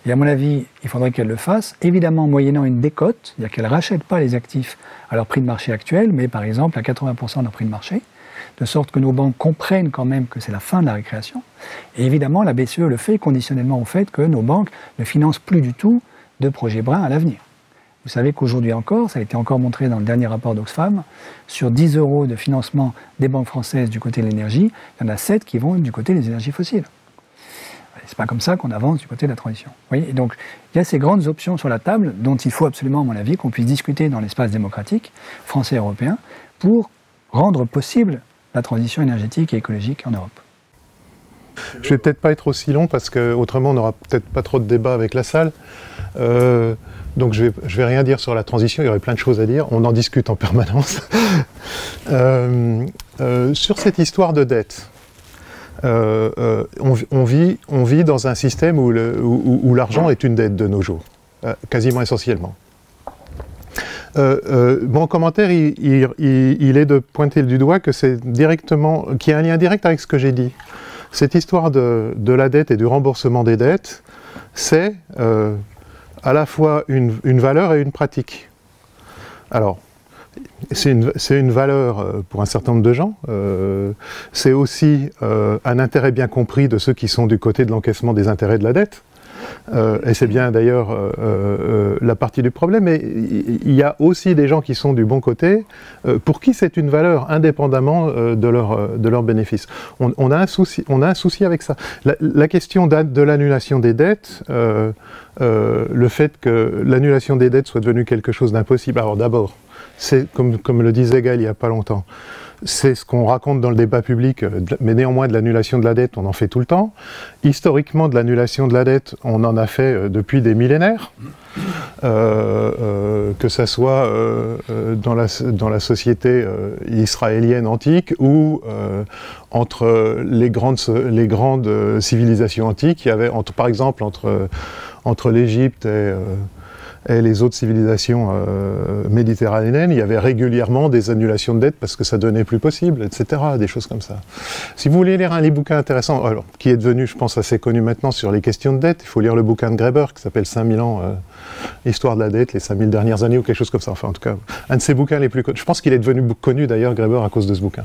Et à mon avis, il faudrait qu'elle le fasse, évidemment moyennant une décote, c'est-à-dire qu'elle ne rachète pas les actifs à leur prix de marché actuel, mais par exemple à 80% de leur prix de marché, de sorte que nos banques comprennent quand même que c'est la fin de la récréation. Et évidemment, la BCE le fait conditionnellement au fait que nos banques ne financent plus du tout de projets bruns à l'avenir. Vous savez qu'aujourd'hui encore, ça a été encore montré dans le dernier rapport d'Oxfam, sur 10 € de financement des banques françaises du côté de l'énergie, il y en a 7 qui vont du côté des énergies fossiles. C'est pas comme ça qu'on avance du côté de la transition. Vous voyez, et donc, il y a ces grandes options sur la table dont il faut absolument, à mon avis, qu'on puisse discuter dans l'espace démocratique, français et européen, pour rendre possible la transition énergétique et écologique en Europe. Je vais peut-être pas être aussi long parce que autrement on n'aura peut-être pas trop de débat avec la salle. Donc je vais rien dire sur la transition, il y aurait plein de choses à dire, on en discute en permanence. Sur cette histoire de dette, on vit dans un système où l'argent est une dette de nos jours, quasiment essentiellement. Mon commentaire, il est de pointer du doigt que c'est directement, qu'il y a un lien direct avec ce que j'ai dit. Cette histoire de la dette et du remboursement des dettes, c'est à la fois une valeur et une pratique. Alors, c'est une valeur pour un certain nombre de gens. C'est aussi un intérêt bien compris de ceux qui sont du côté de l'encaissement des intérêts de la dette. Et c'est bien d'ailleurs la partie du problème. Mais il y a aussi des gens qui sont du bon côté, pour qui c'est une valeur indépendamment de leurs bénéfices. On a un souci avec ça. La question de l'annulation des dettes, le fait que l'annulation des dettes soit devenue quelque chose d'impossible. Alors d'abord, c'est comme le disait Gaël il n'y a pas longtemps, c'est ce qu'on raconte dans le débat public, mais néanmoins de l'annulation de la dette, on en fait tout le temps. Historiquement, de l'annulation de la dette, on en a fait depuis des millénaires, que ça soit dans la société israélienne antique ou entre les grandes civilisations antiques. Il y avait, par exemple, entre l'Égypte et les autres civilisations méditerranéennes, il y avait régulièrement des annulations de dettes parce que ça devenait plus possible, etc., des choses comme ça. Si vous voulez lire un bouquin intéressant, alors, qui est devenu, je pense, assez connu maintenant sur les questions de dette, il faut lire le bouquin de Graeber qui s'appelle 5000 ans, Histoire de la dette, les 5000 dernières années ou quelque chose comme ça. Enfin, en tout cas, un de ses bouquins les plus connus. Je pense qu'il est devenu connu d'ailleurs, Graeber, à cause de ce bouquin.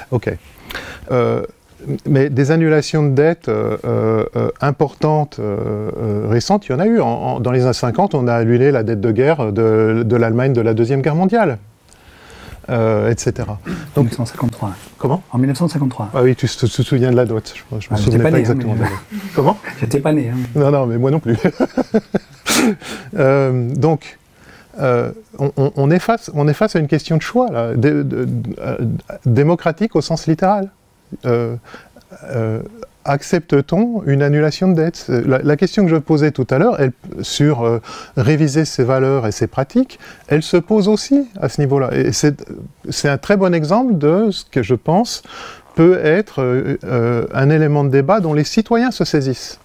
Ok. Mais des annulations de dettes importantes, récentes, il y en a eu. Dans les années 50, on a annulé la dette de guerre de l'Allemagne de la Deuxième Guerre mondiale, etc. Donc, 1953. Comment ? En 1953. Ah oui, tu te souviens de la date. Je me souviens pas exactement de la date. Comment ? J'étais pas né. Hein. Non, mais moi non plus. Donc, on est face à une question de choix, là, démocratique au sens littéral. Accepte-t-on une annulation de dette ? La question que je posais tout à l'heure, sur réviser ses valeurs et ses pratiques, elle se pose aussi à ce niveau-là. Et c'est un très bon exemple de ce que je pense peut être un élément de débat dont les citoyens se saisissent.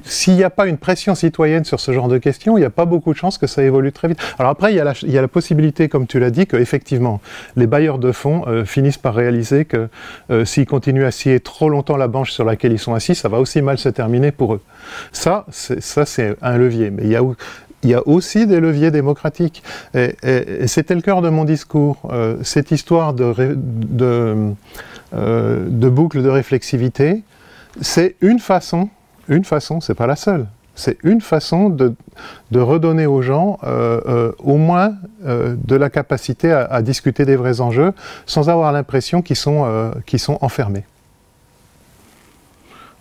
S'il n'y a pas une pression citoyenne sur ce genre de questions, il n'y a pas beaucoup de chances que ça évolue très vite. Alors après, il y a la possibilité, comme tu l'as dit, qu'effectivement, les bailleurs de fonds finissent par réaliser que s'ils continuent à scier trop longtemps la branche sur laquelle ils sont assis, ça va aussi mal se terminer pour eux. Ça c'est un levier. Mais il y a aussi des leviers démocratiques. Et c'était le cœur de mon discours. Cette histoire de boucle de réflexivité, c'est une façon, c'est pas la seule, c'est une façon de redonner aux gens au moins de la capacité à discuter des vrais enjeux sans avoir l'impression qu'ils sont enfermés.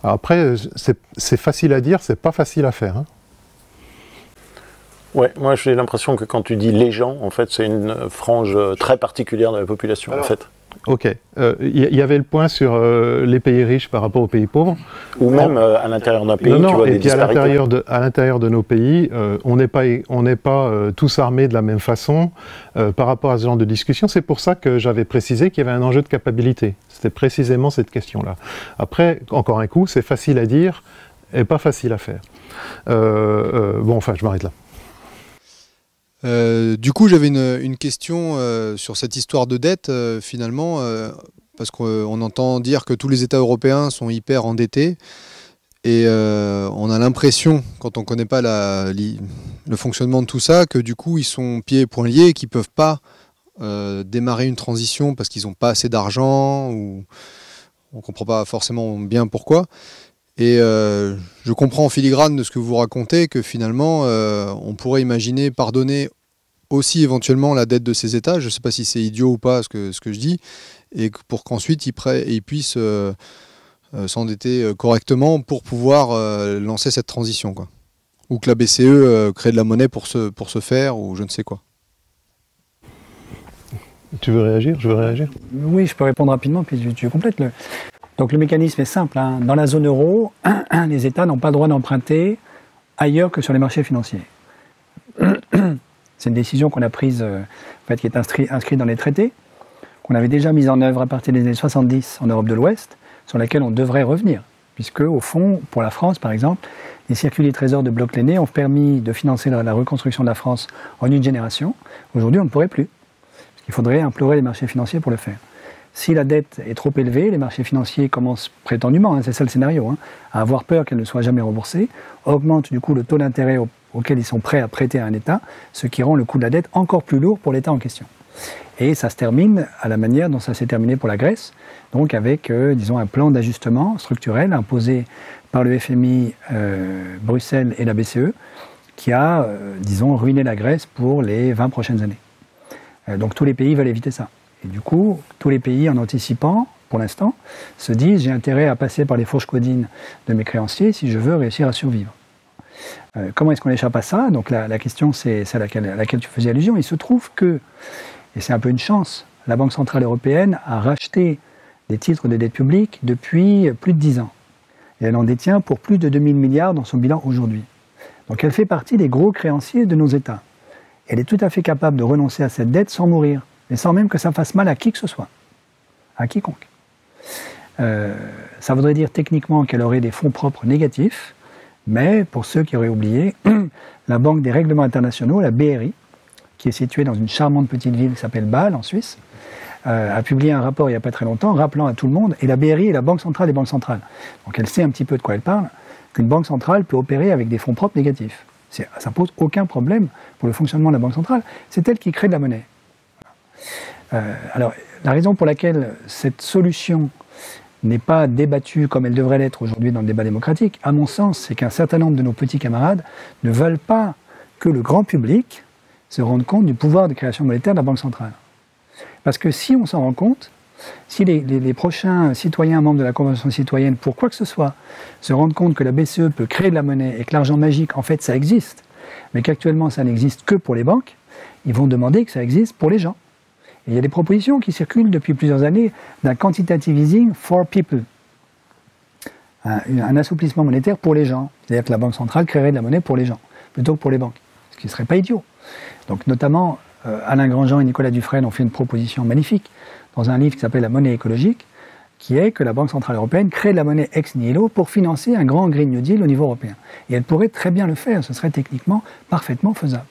Alors après, c'est facile à dire, c'est pas facile à faire. Hein. Ouais, moi j'ai l'impression que quand tu dis les gens, en fait, c'est une frange très particulière de la population, en fait. Ok. Il y avait le point sur les pays riches par rapport aux pays pauvres. Ou même à l'intérieur d'un pays, tu vois, des disparités. À l'intérieur de nos pays, on n'est pas tous armés de la même façon par rapport à ce genre de discussion. C'est pour ça que j'avais précisé qu'il y avait un enjeu de capacité. C'était précisément cette question-là. Après, encore un coup, c'est facile à dire et pas facile à faire. Bon, enfin, je m'arrête là. Du coup, j'avais une question sur cette histoire de dette, finalement, parce qu'on entend dire que tous les États européens sont hyper endettés, et on a l'impression, quand on ne connaît pas le fonctionnement de tout ça, que du coup, ils sont pieds et poings liés et qu'ils ne peuvent pas démarrer une transition parce qu'ils n'ont pas assez d'argent, ou on ne comprend pas forcément bien pourquoi. Et je comprends en filigrane de ce que vous racontez que finalement, on pourrait imaginer pardonner aussi éventuellement la dette de ces États. Je ne sais pas si c'est idiot ou pas ce que je dis, et pour qu'ensuite ils puissent s'endetter correctement pour pouvoir lancer cette transition, quoi. Ou que la BCE crée de la monnaie pour se faire, ou je ne sais quoi. Tu veux réagir ? Je veux réagir ? Oui, je peux répondre rapidement, puis tu complètes le... Donc le mécanisme est simple. Hein. Dans la zone euro, les États n'ont pas le droit d'emprunter ailleurs que sur les marchés financiers. C'est une décision qu'on a prise, en fait, qui est inscrite dans les traités, qu'on avait déjà mise en œuvre à partir des années 70 en Europe de l'Ouest, sur laquelle on devrait revenir. puisque au fond, pour la France par exemple, les circuits trésors de Bloch-Lenné ont permis de financer la reconstruction de la France en une génération. Aujourd'hui, on ne pourrait plus, parce qu'il faudrait implorer les marchés financiers pour le faire. Si la dette est trop élevée, les marchés financiers commencent prétendument, c'est ça le scénario, à avoir peur qu'elle ne soit jamais remboursée, augmentent du coup le taux d'intérêt auquel ils sont prêts à prêter à un État, ce qui rend le coût de la dette encore plus lourd pour l'État en question. Et ça se termine à la manière dont ça s'est terminé pour la Grèce, donc avec, disons, un plan d'ajustement structurel imposé par le FMI, Bruxelles et la BCE, qui a, disons, ruiné la Grèce pour les 20 prochaines années. Donc tous les pays veulent éviter ça. Et du coup, tous les pays, en anticipant, pour l'instant, se disent « j'ai intérêt à passer par les fourches caudines de mes créanciers si je veux réussir à survivre ». Comment est-ce qu'on échappe à ça? Donc la question, c'est celle à laquelle tu faisais allusion. Il se trouve que, et c'est un peu une chance, la Banque Centrale Européenne a racheté des titres de dette publique depuis plus de 10 ans. Et elle en détient pour plus de 2000 milliards dans son bilan aujourd'hui. Donc elle fait partie des gros créanciers de nos États. Elle est tout à fait capable de renoncer à cette dette sans mourir, et sans même que ça fasse mal à qui que ce soit, à quiconque. Ça voudrait dire techniquement qu'elle aurait des fonds propres négatifs, mais pour ceux qui auraient oublié, la Banque des règlements internationaux, la BRI, qui est située dans une charmante petite ville qui s'appelle Bâle en Suisse, a publié un rapport il n'y a pas très longtemps rappelant à tout le monde, et la BRI est la Banque centrale des banques centrales, donc elle sait un petit peu de quoi elle parle, qu'une banque centrale peut opérer avec des fonds propres négatifs. Ça ne pose aucun problème pour le fonctionnement de la Banque centrale, c'est elle qui crée de la monnaie. Alors, la raison pour laquelle cette solution n'est pas débattue comme elle devrait l'être aujourd'hui dans le débat démocratique, à mon sens, c'est qu'un certain nombre de nos petits camarades ne veulent pas que le grand public se rende compte du pouvoir de création monétaire de la Banque centrale. Parce que si on s'en rend compte, si les prochains citoyens membres de la Convention citoyenne, pour quoi que ce soit, se rendent compte que la BCE peut créer de la monnaie et que l'argent magique, en fait, ça existe, mais qu'actuellement ça n'existe que pour les banques, ils vont demander que ça existe pour les gens. Et il y a des propositions qui circulent depuis plusieurs années d'un quantitative easing for people, un assouplissement monétaire pour les gens. C'est-à-dire que la Banque centrale créerait de la monnaie pour les gens, plutôt que pour les banques, ce qui ne serait pas idiot. Donc notamment, Alain Grandjean et Nicolas Dufresne ont fait une proposition magnifique dans un livre qui s'appelle « La monnaie écologique », qui est que la Banque centrale européenne crée de la monnaie ex nihilo pour financer un grand Green New Deal au niveau européen. Et elle pourrait très bien le faire, ce serait techniquement parfaitement faisable.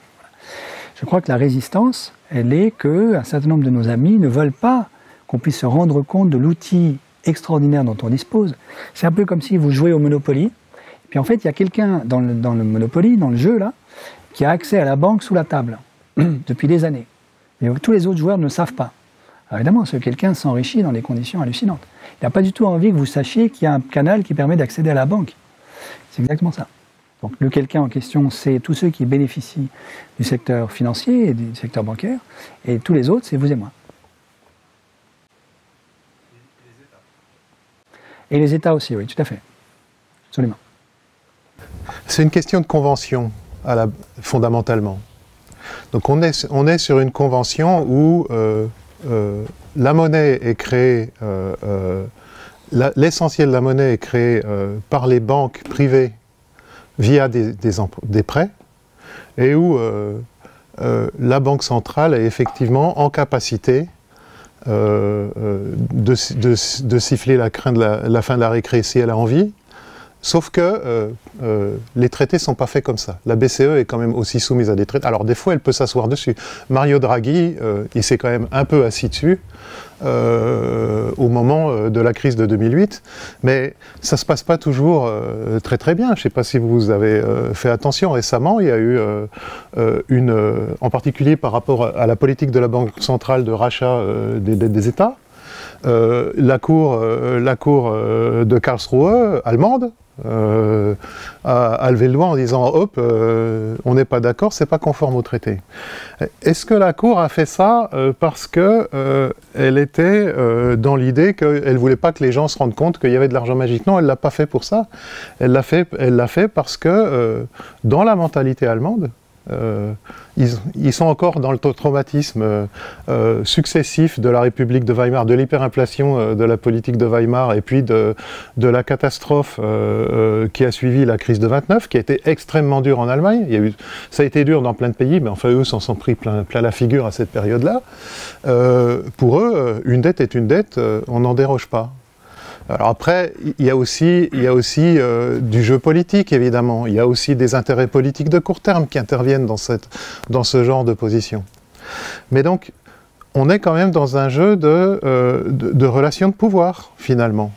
Je crois que la résistance, elle est qu'un certain nombre de nos amis ne veulent pas qu'on puisse se rendre compte de l'outil extraordinaire dont on dispose. C'est un peu comme si vous jouez au Monopoly, et puis en fait il y a quelqu'un dans le Monopoly, dans le jeu là, qui a accès à la banque sous la table, depuis des années. Et tous les autres joueurs ne savent pas. Alors évidemment, ce quelqu'un s'enrichit dans des conditions hallucinantes. Il n'a pas du tout envie que vous sachiez qu'il y a un canal qui permet d'accéder à la banque. C'est exactement ça. Donc le quelqu'un en question, c'est tous ceux qui bénéficient du secteur financier et du secteur bancaire, et tous les autres, c'est vous et moi. Et les États aussi, oui, tout à fait. Absolument. C'est une question de convention, fondamentalement. Donc on est sur une convention où la monnaie est créée, l'essentiel de la monnaie est créé par les banques privées via des prêts, et où la Banque centrale est effectivement en capacité de siffler la fin de la récré si elle a envie, sauf que les traités ne sont pas faits comme ça. La BCE est quand même aussi soumise à des traités. Alors des fois, elle peut s'asseoir dessus. Mario Draghi, il s'est quand même un peu assis dessus au moment de la crise de 2008, mais ça ne se passe pas toujours très très bien. Je ne sais pas si vous avez fait attention récemment, il y a eu en particulier par rapport à la politique de la Banque centrale de rachat des États, la cour de Karlsruhe, allemande, a levé le doigt en disant « Hop, on n'est pas d'accord, c'est pas conforme au traité ». Est-ce que la Cour a fait ça parce qu'elle était dans l'idée qu'elle ne voulait pas que les gens se rendent compte qu'il y avait de l'argent magique? Non, elle ne l'a pas fait pour ça. Elle l'a fait parce que dans la mentalité allemande, ils sont encore dans le traumatisme successif de la République de Weimar, de l'hyperinflation de la politique de Weimar, et puis de la catastrophe qui a suivi la crise de 29, qui a été extrêmement dure en Allemagne. Ça a été dur dans plein de pays, mais enfin eux s'en sont pris plein la figure à cette période-là. Pour eux, une dette est une dette, on n'en déroge pas. Alors après, il y a aussi du jeu politique, évidemment. Il y a aussi des intérêts politiques de court terme qui interviennent dans ce genre de position. Mais donc, on est quand même dans un jeu de relations de pouvoir, finalement.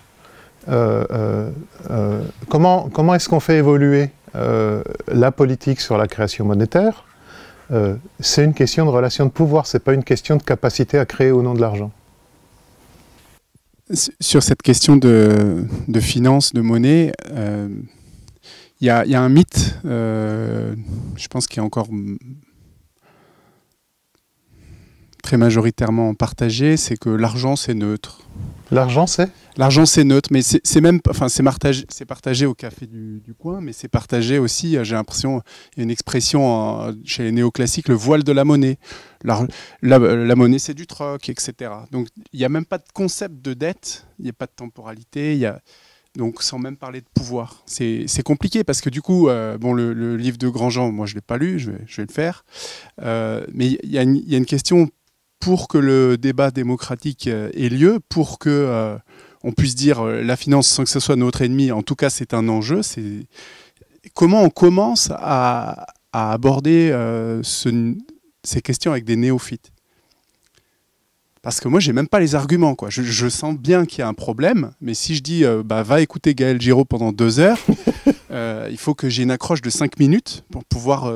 Comment est-ce qu'on fait évoluer la politique sur la création monétaire? C'est une question de relations de pouvoir, c'est pas une question de capacité à créer ou non de l'argent. Sur cette question de finance, de monnaie, il y a un mythe, je pense, qui est encore très majoritairement partagé, c'est que l'argent c'est neutre. L'argent c'est ? L'argent c'est neutre, mais c'est même, enfin c'est partagé au café du coin, mais c'est partagé aussi, j'ai l'impression, il y a une expression chez les néoclassiques, le voile de la monnaie. La monnaie c'est du troc, etc. Donc il n'y a même pas de concept de dette, il n'y a pas de temporalité, donc sans même parler de pouvoir. C'est compliqué parce que du coup, bon, le livre de Grandjean, moi je ne l'ai pas lu, je vais le faire, mais il y a une question pour que le débat démocratique ait lieu, pour que on puisse dire la finance sans que ce soit notre ennemi, en tout cas c'est un enjeu. Comment on commence à aborder ces questions avec des néophytes? Parce que moi j'ai même pas les arguments, quoi. Je sens bien qu'il y a un problème, mais si je dis va écouter Gaël Giraud pendant 2 heures, il faut que j'ai une accroche de 5 minutes pour pouvoir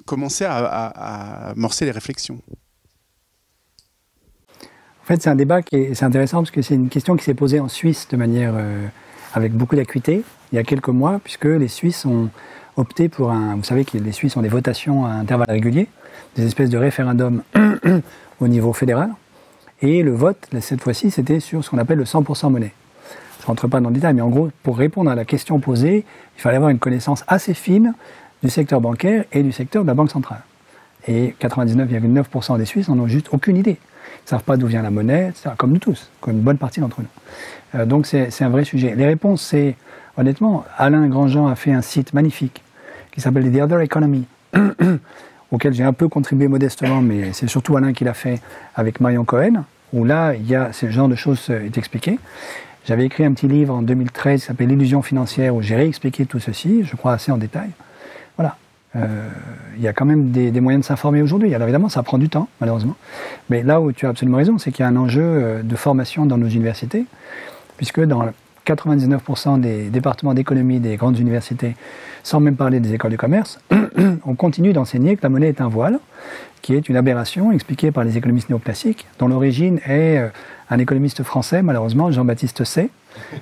commencer à amorcer les réflexions. En fait, c'est un débat c'est intéressant parce que c'est une question qui s'est posée en Suisse de manière avec beaucoup d'acuité il y a quelques mois, puisque les Suisses ont opté pour vous savez que les Suisses ont des votations à intervalles réguliers, des espèces de référendums au niveau fédéral, et le vote, cette fois-ci, c'était sur ce qu'on appelle le 100% monnaie. Je ne rentre pas dans le détail, mais en gros, pour répondre à la question posée, il fallait avoir une connaissance assez fine du secteur bancaire et du secteur de la Banque centrale. Et 99,9% des Suisses n'en ont juste aucune idée. Ils ne savent pas d'où vient la monnaie, etc., comme nous tous, comme une bonne partie d'entre nous. Donc c'est un vrai sujet. Les réponses, c'est, honnêtement, Alain Grandjean a fait un site magnifique qui s'appelle The Other Economy, auquel j'ai un peu contribué modestement, mais c'est surtout Alain qui l'a fait avec Marion Cohen, où là, ce genre de choses est expliqué. J'avais écrit un petit livre en 2013 qui s'appelle L'illusion financière, où j'ai réexpliqué tout ceci, je crois assez en détail. Voilà. Il y a quand même des moyens de s'informer aujourd'hui. Alors évidemment, ça prend du temps, malheureusement. Mais là où tu as absolument raison, c'est qu'il y a un enjeu de formation dans nos universités, puisque dans 99% des départements d'économie des grandes universités, sans même parler des écoles de commerce, on continue d'enseigner que la monnaie est un voile, qui est une aberration expliquée par les économistes néoclassiques, dont l'origine est un économiste français, malheureusement, Jean-Baptiste Say,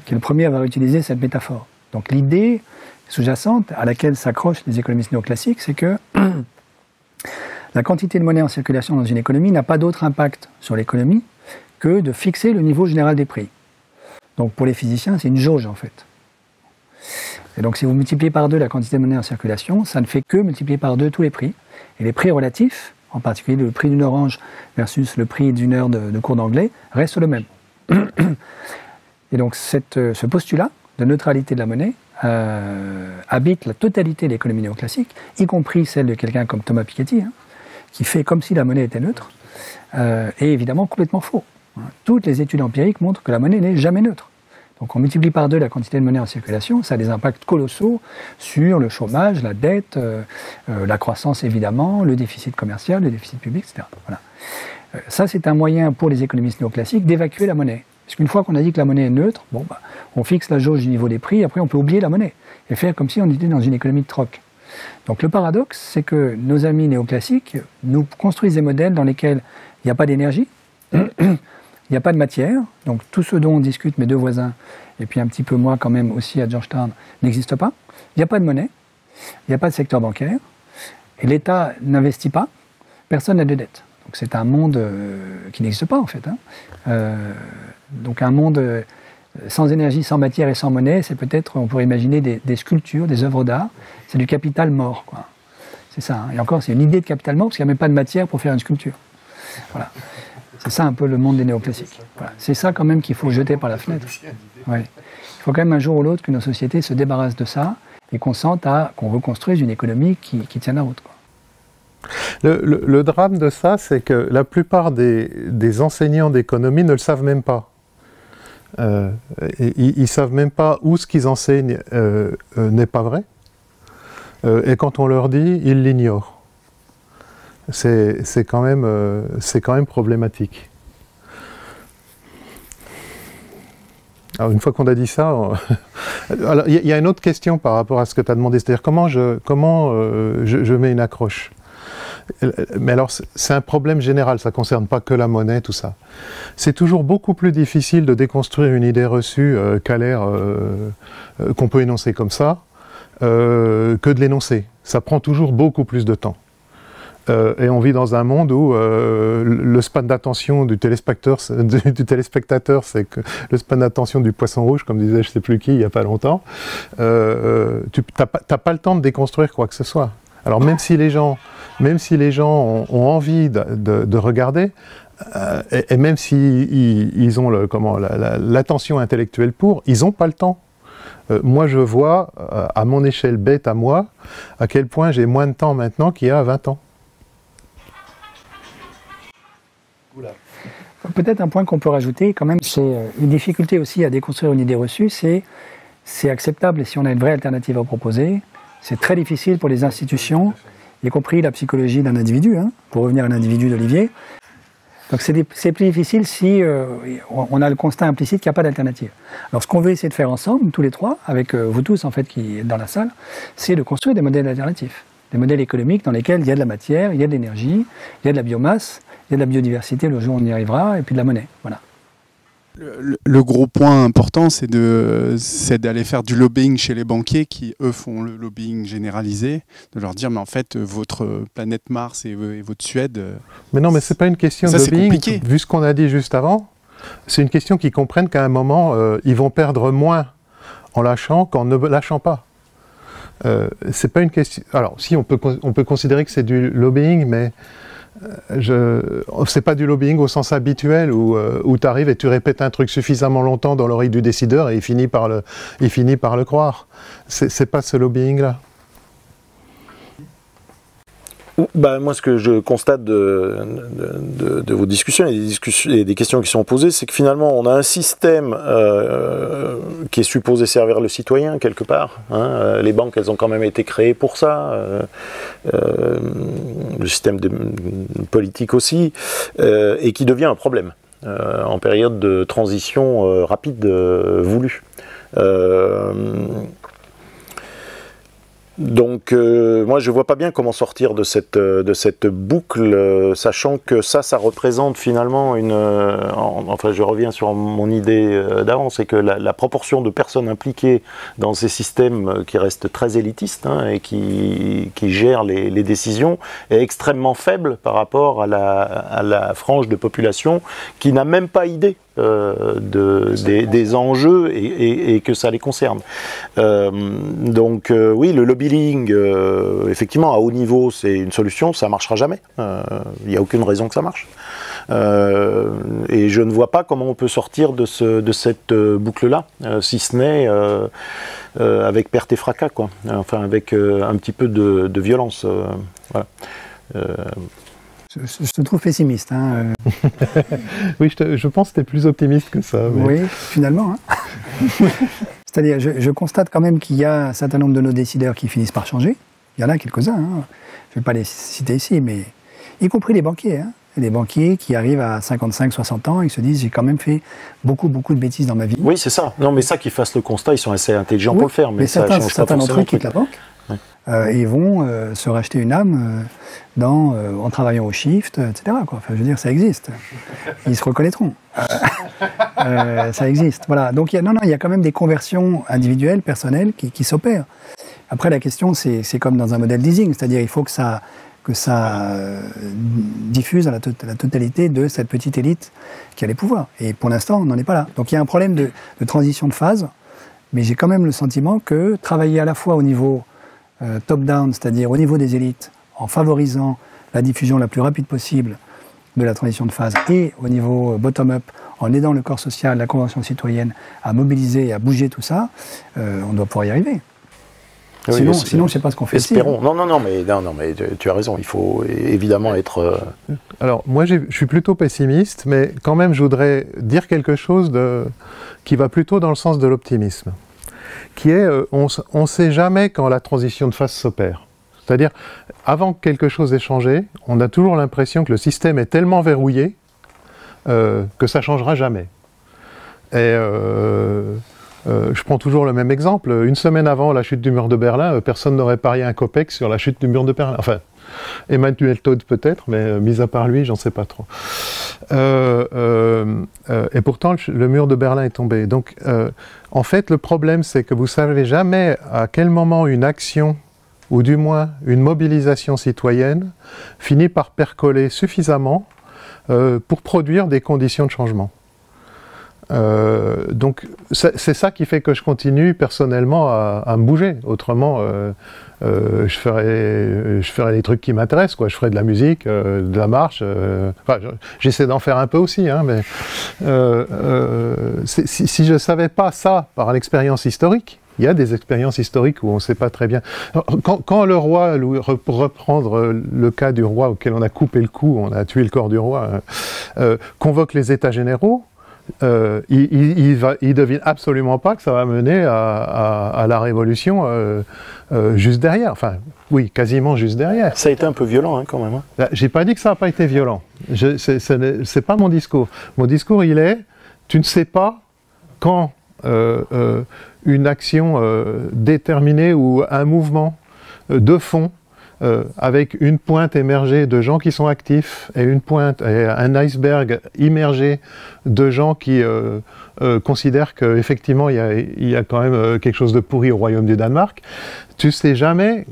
qui est le premier à avoir utilisé cette métaphore. Donc l'idée sous-jacente à laquelle s'accrochent les économistes néoclassiques, c'est que la quantité de monnaie en circulation dans une économie n'a pas d'autre impact sur l'économie que de fixer le niveau général des prix. Donc pour les physiciens, c'est une jauge en fait. Et donc si vous multipliez par 2 la quantité de monnaie en circulation, ça ne fait que multiplier par 2 tous les prix. Et les prix relatifs, en particulier le prix d'une orange versus le prix d'une heure de cours d'anglais, restent le même. Et donc ce postulat de neutralité de la monnaie habite la totalité de l'économie néoclassique, y compris celle de quelqu'un comme Thomas Piketty, qui fait comme si la monnaie était neutre, est évidemment complètement faux. Toutes les études empiriques montrent que la monnaie n'est jamais neutre. Donc on multiplie par 2 la quantité de monnaie en circulation, ça a des impacts colossaux sur le chômage, la dette, la croissance évidemment, le déficit commercial, le déficit public, etc. Voilà. Ça c'est un moyen pour les économistes néoclassiques d'évacuer la monnaie. Parce qu'une fois qu'on a dit que la monnaie est neutre, on fixe la jauge du niveau des prix, après on peut oublier la monnaie et faire comme si on était dans une économie de troc. Donc le paradoxe, c'est que nos amis néoclassiques nous construisent des modèles dans lesquels il n'y a pas d'énergie, il n'y a pas de matière, donc tout ce dont on discute, mes 2 voisins, et puis un petit peu moi quand même aussi à Georgetown, n'existe pas. Il n'y a pas de monnaie, il n'y a pas de secteur bancaire, et l'État n'investit pas, personne n'a de dette. Donc c'est un monde qui n'existe pas en fait. Donc un monde sans énergie, sans matière et sans monnaie, c'est peut-être, on pourrait imaginer des sculptures, des œuvres d'art, c'est du capital mort, quoi. C'est ça, Et encore, c'est une idée de capital mort, parce qu'il n'y a même pas de matière pour faire une sculpture. Voilà. C'est ça un peu le monde des néoclassiques. Voilà. C'est ça quand même qu'il faut jeter par la fenêtre. Ouais. Il faut quand même un jour ou l'autre que nos sociétés se débarrassent de ça et qu'on sente qu'on reconstruise une économie qui tienne la route, quoi. Le drame de ça, c'est que la plupart des enseignants d'économie ne le savent même pas. Ils ne savent même pas où ce qu'ils enseignent n'est pas vrai. Et quand on leur dit, ils l'ignorent. C'est quand même problématique. Alors, une fois qu'on a dit ça, il y a une autre question par rapport à ce que tu as demandé, c'est-à-dire comment je mets une accroche. Mais alors, c'est un problème général, ça ne concerne pas que la monnaie, tout ça. C'est toujours beaucoup plus difficile de déconstruire une idée reçue qu'à l'air qu'on peut énoncer comme ça, que de l'énoncer. Ça prend toujours beaucoup plus de temps. Et on vit dans un monde où le span d'attention du téléspectateur, c'est que le span d'attention du poisson rouge, comme disait je ne sais plus qui il n'y a pas longtemps, tu n'as pas le temps de déconstruire quoi que ce soit. Alors même si les gens ont envie de regarder, et même s'ils ont l'attention intellectuelle pour, ils n'ont pas le temps. Moi je vois, à mon échelle bête à moi, à quel point j'ai moins de temps maintenant qu'il y a 20 ans. Peut-être un point qu'on peut rajouter, quand même, c'est une difficulté aussi à déconstruire une idée reçue, c'est acceptable, et si on a une vraie alternative à proposer, c'est très difficile pour les institutions, y compris la psychologie d'un individu, hein, pour revenir à l'individu d'Olivier. Donc c'est plus difficile si on a le constat implicite qu'il n'y a pas d'alternative. Alors ce qu'on veut essayer de faire ensemble, tous les trois, avec vous tous en fait qui êtes dans la salle, c'est de construire des modèles alternatifs. Des modèles économiques dans lesquels il y a de la matière, il y a de l'énergie, il y a de la biomasse, il y a de la biodiversité, le jour où on y arrivera, et puis de la monnaie. Voilà. Le gros point important, c'est d'aller faire du lobbying chez les banquiers qui, eux, font le lobbying généralisé, de leur dire, mais en fait, votre planète Mars et votre Suède... Mais non, mais ce n'est pas une question de lobbying. Vu ce qu'on a dit juste avant, c'est une question qu'ils comprennent qu'à un moment, ils vont perdre moins en lâchant qu'en ne lâchant pas. C'est pas une question... Alors, si, on peut considérer que c'est du lobbying, mais... c'est pas du lobbying au sens habituel où tu arrives et tu répètes un truc suffisamment longtemps dans l'oreille du décideur et il finit par le croire. C'est pas ce lobbying-là. Bah, moi, ce que je constate de vos discussions et des questions qui sont posées, c'est que finalement, on a un système qui est supposé servir le citoyen quelque part. Hein. Les banques, elles ont quand même été créées pour ça. Le système politique aussi, et qui devient un problème en période de transition rapide voulue. Donc moi je vois pas bien comment sortir de cette boucle, sachant que ça représente finalement enfin je reviens sur mon idée d'avant, c'est que la proportion de personnes impliquées dans ces systèmes qui restent très élitistes hein, et qui gèrent les décisions est extrêmement faible par rapport à la frange de population qui n'a même pas idée des enjeux et que ça les concerne. Donc oui, le lobbying, effectivement, à haut niveau, c'est une solution, ça ne marchera jamais. Il n'y a aucune raison que ça marche. Et je ne vois pas comment on peut sortir de cette boucle-là, si ce n'est avec perte et fracas, quoi. Enfin, avec un petit peu de violence. Voilà. Je te trouve pessimiste. Hein. Oui, je pense que tu es plus optimiste que ça. Mais... Oui, finalement. Hein. C'est-à-dire, je constate quand même qu'il y a un certain nombre de nos décideurs qui finissent par changer. Il y en a quelques-uns. Hein. Je ne vais pas les citer ici, mais y compris les banquiers. Hein. Les banquiers qui arrivent à 55, 60 ans et se disent « j'ai quand même fait beaucoup de bêtises dans ma vie ». Oui, c'est ça. Non, mais ça, qu'ils fassent le constat, ils sont assez intelligents pour le faire. Mais certains d'entre eux quittent la banque. Et vont se racheter une âme en travaillant au shift, etc. Quoi. Enfin, je veux dire, ça existe. Ils se reconnaîtront. Ça existe. Voilà. Donc, il y a quand même des conversions individuelles, personnelles, qui s'opèrent. Après, la question, c'est comme dans un modèle leasing, c'est-à-dire il faut que ça diffuse à la totalité de cette petite élite qui a les pouvoirs. Et pour l'instant, on n'en est pas là. Donc, il y a un problème de transition de phase, mais j'ai quand même le sentiment que travailler à la fois au niveau top-down, c'est-à-dire au niveau des élites, en favorisant la diffusion la plus rapide possible de la transition de phase, et au niveau bottom-up, en aidant le corps social, la convention citoyenne, à mobiliser et à bouger tout ça, on doit pouvoir y arriver. Sinon, je ne sais pas ce qu'on fait. Espérons. Non, mais tu as raison. Il faut évidemment être. Alors, moi, je suis plutôt pessimiste, mais quand même, je voudrais dire quelque chose qui va plutôt dans le sens de l'optimisme, qui est, on ne sait jamais quand la transition de phase s'opère. C'est-à-dire, avant que quelque chose ait changé, on a toujours l'impression que le système est tellement verrouillé que ça ne changera jamais. Et je prends toujours le même exemple. Une semaine avant la chute du mur de Berlin, personne n'aurait parié un copec sur la chute du mur de Berlin. Enfin, Emmanuel Todd peut-être, mais mis à part lui, j'en sais pas trop. Et pourtant, le mur de Berlin est tombé. Donc, en fait, le problème, c'est que vous ne savez jamais à quel moment une action, ou du moins une mobilisation citoyenne, finit par percoler suffisamment pour produire des conditions de changement. Donc c'est ça qui fait que je continue personnellement à me bouger. Autrement, je ferais des trucs qui m'intéressent, quoi. Je ferais de la musique, de la marche. Enfin, j'essaie d'en faire un peu aussi, hein, mais si je ne savais pas ça par l'expérience historique, il y a des expériences historiques où on ne sait pas très bien. Quand le roi, pour reprendre le cas du roi auquel on a coupé le cou, on a tué le corps du roi, convoque les États généraux, il devine absolument pas que ça va mener à la révolution juste derrière. Enfin, oui, quasiment juste derrière. Ça a été un peu violent, hein, quand même. Hein. J'ai pas dit que ça n'a pas été violent. C'est pas mon discours. Mon discours, il est, tu ne sais pas quand une action déterminée ou un mouvement de fond avec une pointe émergée de gens qui sont actifs et un iceberg immergé de gens qui considèrent qu'effectivement il y a quand même quelque chose de pourri au royaume du Danemark. Tu ne sais jamais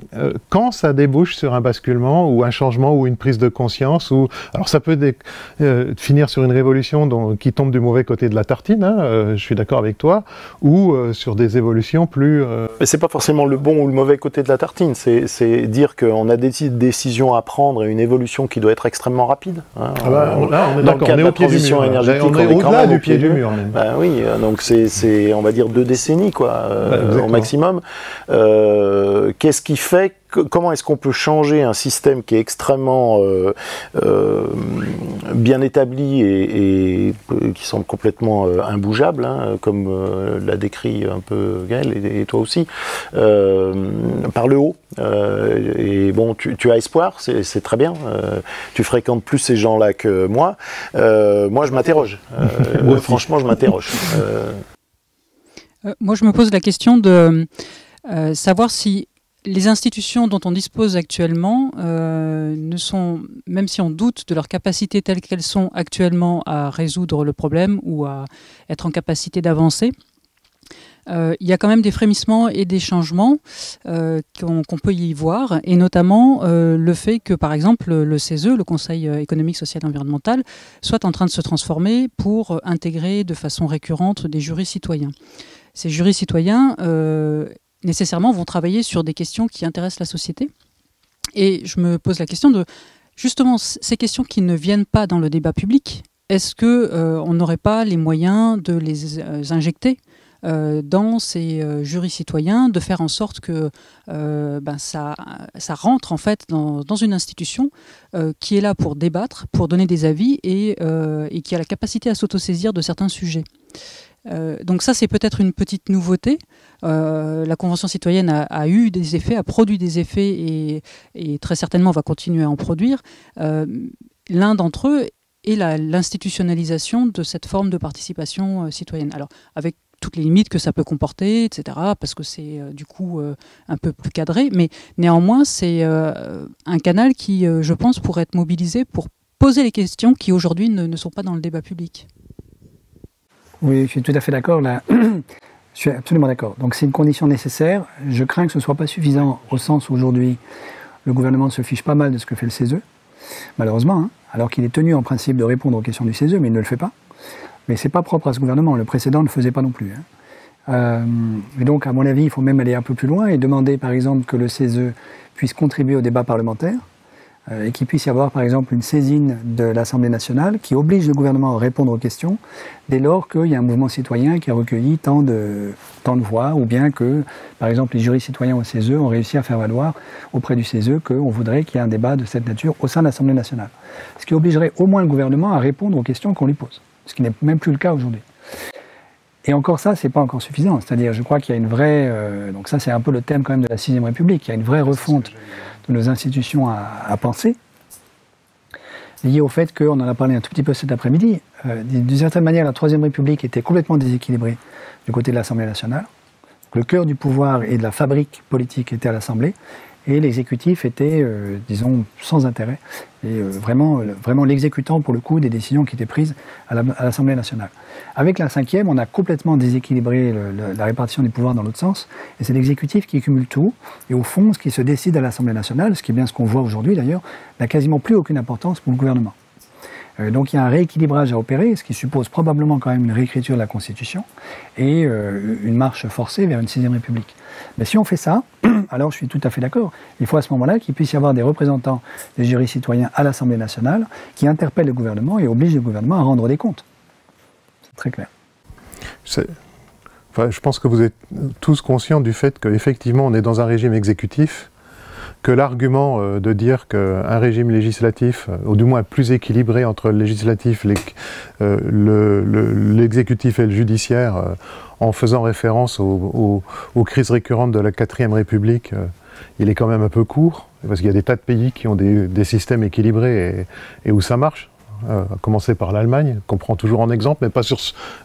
quand ça débouche sur un basculement ou un changement ou une prise de conscience. Alors ça peut finir sur une révolution qui tombe du mauvais côté de la tartine, hein, je suis d'accord avec toi, ou sur des évolutions plus... Mais c'est pas forcément le bon ou le mauvais côté de la tartine, c'est dire qu'on a des décisions à prendre et une évolution qui doit être extrêmement rapide. Hein. Là, on est d'accord, on est au pied du mur. On est au-delà du pied du mur. Même. Ben oui, donc c'est on va dire 2 décennies, quoi, au maximum. Qu'est-ce qui fait comment est-ce qu'on peut changer un système qui est extrêmement bien établi et qui semble complètement imbougeable, hein, comme l'a décrit un peu Gaël et toi aussi, par le haut. Et bon, tu as espoir, c'est très bien. Tu fréquentes plus ces gens-là que moi. Moi, je m'interroge. Franchement, je m'interroge. Moi, je me pose la question de savoir si les institutions dont on dispose actuellement ne sont, même si on doute de leur capacité telles qu'elles sont actuellement à résoudre le problème ou à être en capacité d'avancer, il y a quand même des frémissements et des changements qu'on peut y voir, et notamment le fait que, par exemple, le CESE, le Conseil économique, social et environnemental, soit en train de se transformer pour intégrer de façon récurrente des jurys citoyens. Ces jurys citoyens nécessairement vont travailler sur des questions qui intéressent la société. Et je me pose la question de, justement, ces questions qui ne viennent pas dans le débat public, est-ce qu'on n'aurait pas les moyens de les injecter dans ces jurys citoyens, de faire en sorte que ça rentre en fait dans une institution qui est là pour débattre, pour donner des avis et qui a la capacité à s'autosaisir de certains sujets. Donc ça, c'est peut-être une petite nouveauté. La Convention citoyenne a eu des effets, a produit des effets et très certainement va continuer à en produire. L'un d'entre eux est l'institutionnalisation de cette forme de participation citoyenne. Alors, avec toutes les limites que ça peut comporter, etc., parce que c'est du coup un peu plus cadré, mais néanmoins, c'est un canal qui, je pense, pourrait être mobilisé pour poser les questions qui aujourd'hui ne sont pas dans le débat public. Oui, je suis tout à fait d'accord. Là, je suis absolument d'accord. Donc c'est une condition nécessaire. Je crains que ce ne soit pas suffisant au sens où aujourd'hui le gouvernement se fiche pas mal de ce que fait le CESE, malheureusement, hein, alors qu'il est tenu en principe de répondre aux questions du CESE, mais il ne le fait pas. Mais c'est pas propre à ce gouvernement. Le précédent ne le faisait pas non plus. Hein. Et donc, à mon avis, il faut même aller un peu plus loin et demander, par exemple, que le CESE puisse contribuer au débat parlementaire. et qu'il puisse y avoir par exemple une saisine de l'Assemblée nationale qui oblige le gouvernement à répondre aux questions dès lors qu'il y a un mouvement citoyen qui a recueilli tant de voix, ou bien que par exemple les jurys citoyens au CESE ont réussi à faire valoir auprès du CESE qu'on voudrait qu'il y ait un débat de cette nature au sein de l'Assemblée nationale. Ce qui obligerait au moins le gouvernement à répondre aux questions qu'on lui pose, ce qui n'est même plus le cas aujourd'hui. Et encore ça, c'est pas encore suffisant. C'est-à-dire, je crois qu'il y a une vraie... donc ça, c'est un peu le thème quand même de la 6ème République. Il y a une vraie refonte de nos institutions à penser, liée au fait qu'on en a parlé un tout petit peu cet après-midi. D'une certaine manière, la 3ème République était complètement déséquilibrée du côté de l'Assemblée nationale. Donc, le cœur du pouvoir et de la fabrique politique était à l'Assemblée, et l'exécutif était, disons, sans intérêt, et vraiment l'exécutant, pour le coup, des décisions qui étaient prises à l'Assemblée nationale. Avec la 5e, on a complètement déséquilibré la répartition des pouvoirs dans l'autre sens, et c'est l'exécutif qui cumule tout, et au fond, ce qui se décide à l'Assemblée nationale, ce qui est bien ce qu'on voit aujourd'hui d'ailleurs, n'a quasiment plus aucune importance pour le gouvernement. Donc il y a un rééquilibrage à opérer, ce qui suppose probablement quand même une réécriture de la Constitution et une marche forcée vers une 6ème République. Mais si on fait ça, alors je suis tout à fait d'accord. Il faut à ce moment-là qu'il puisse y avoir des représentants des jurys citoyens à l'Assemblée nationale qui interpellent le gouvernement et obligent le gouvernement à rendre des comptes. C'est très clair. Enfin, je pense que vous êtes tous conscients du fait qu'effectivement on est dans un régime exécutif, que l'argument de dire qu'un régime législatif, ou du moins plus équilibré entre le législatif, l'exécutif et le judiciaire, en faisant référence aux crises récurrentes de la 4ème République, il est quand même un peu court, parce qu'il y a des tas de pays qui ont des systèmes équilibrés et où ça marche. À commencer par l'Allemagne, qu'on prend toujours en exemple, mais pas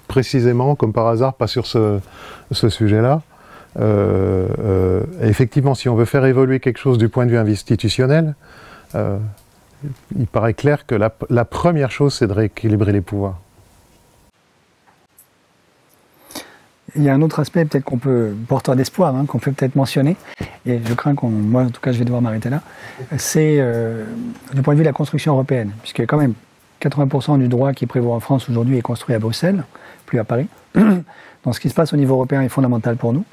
précisément, comme par hasard, pas sur ce sujet-là. Effectivement, si on veut faire évoluer quelque chose du point de vue institutionnel, il paraît clair que la première chose, c'est de rééquilibrer les pouvoirs. Il y a un autre aspect peut-être qu'on peut, porteur d'espoir, qu'on peut peut-être mentionner, et je crains moi en tout cas je vais devoir m'arrêter là, c'est du point de vue de la construction européenne, puisque quand même 80% du droit qui prévaut en France aujourd'hui est construit à Bruxelles, plus à Paris. Donc ce qui se passe au niveau européen est fondamental pour nous.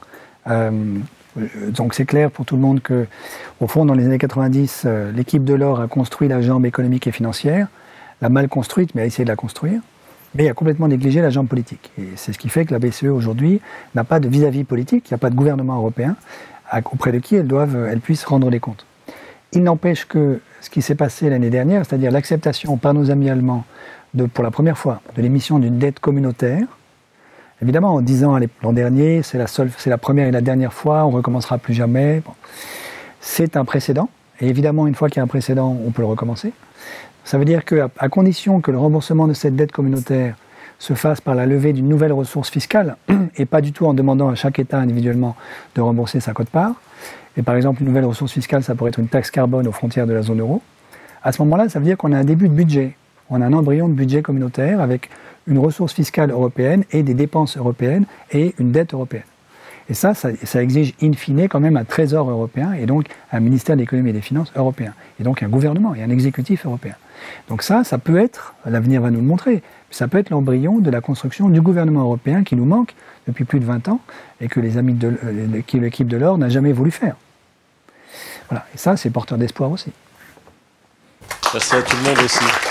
Donc c'est clair pour tout le monde que, au fond, dans les années 90, l'équipe Delors a construit la jambe économique et financière, l'a mal construite, mais a essayé de la construire, mais a complètement négligé la jambe politique. Et c'est ce qui fait que la BCE aujourd'hui n'a pas de vis-à-vis politique, il n'y a pas de gouvernement européen auprès de qui elle puisse rendre des comptes. Il n'empêche que ce qui s'est passé l'année dernière, c'est-à-dire l'acceptation par nos amis allemands, pour la première fois, de l'émission d'une dette communautaire, évidemment, en disant l'an dernier, c'est la première et la dernière fois, on ne recommencera plus jamais. Bon. C'est un précédent. Et évidemment, une fois qu'il y a un précédent, on peut le recommencer. Ça veut dire qu'à condition que le remboursement de cette dette communautaire se fasse par la levée d'une nouvelle ressource fiscale, et pas du tout en demandant à chaque État individuellement de rembourser sa quote-part, et par exemple, une nouvelle ressource fiscale, ça pourrait être une taxe carbone aux frontières de la zone euro, à ce moment-là, ça veut dire qu'on a un début de budget. On a un embryon de budget communautaire avec une ressource fiscale européenne et des dépenses européennes et une dette européenne. Et ça exige in fine quand même un trésor européen et donc un ministère de l'économie et des finances européen. Et donc un gouvernement et un exécutif européen. Donc ça peut être, l'avenir va nous le montrer, ça peut être l'embryon de la construction du gouvernement européen qui nous manque depuis plus de 20 ans et que l'équipe Delors n'a jamais voulu faire. Voilà. Et ça, c'est porteur d'espoir aussi. Merci à tout le monde aussi.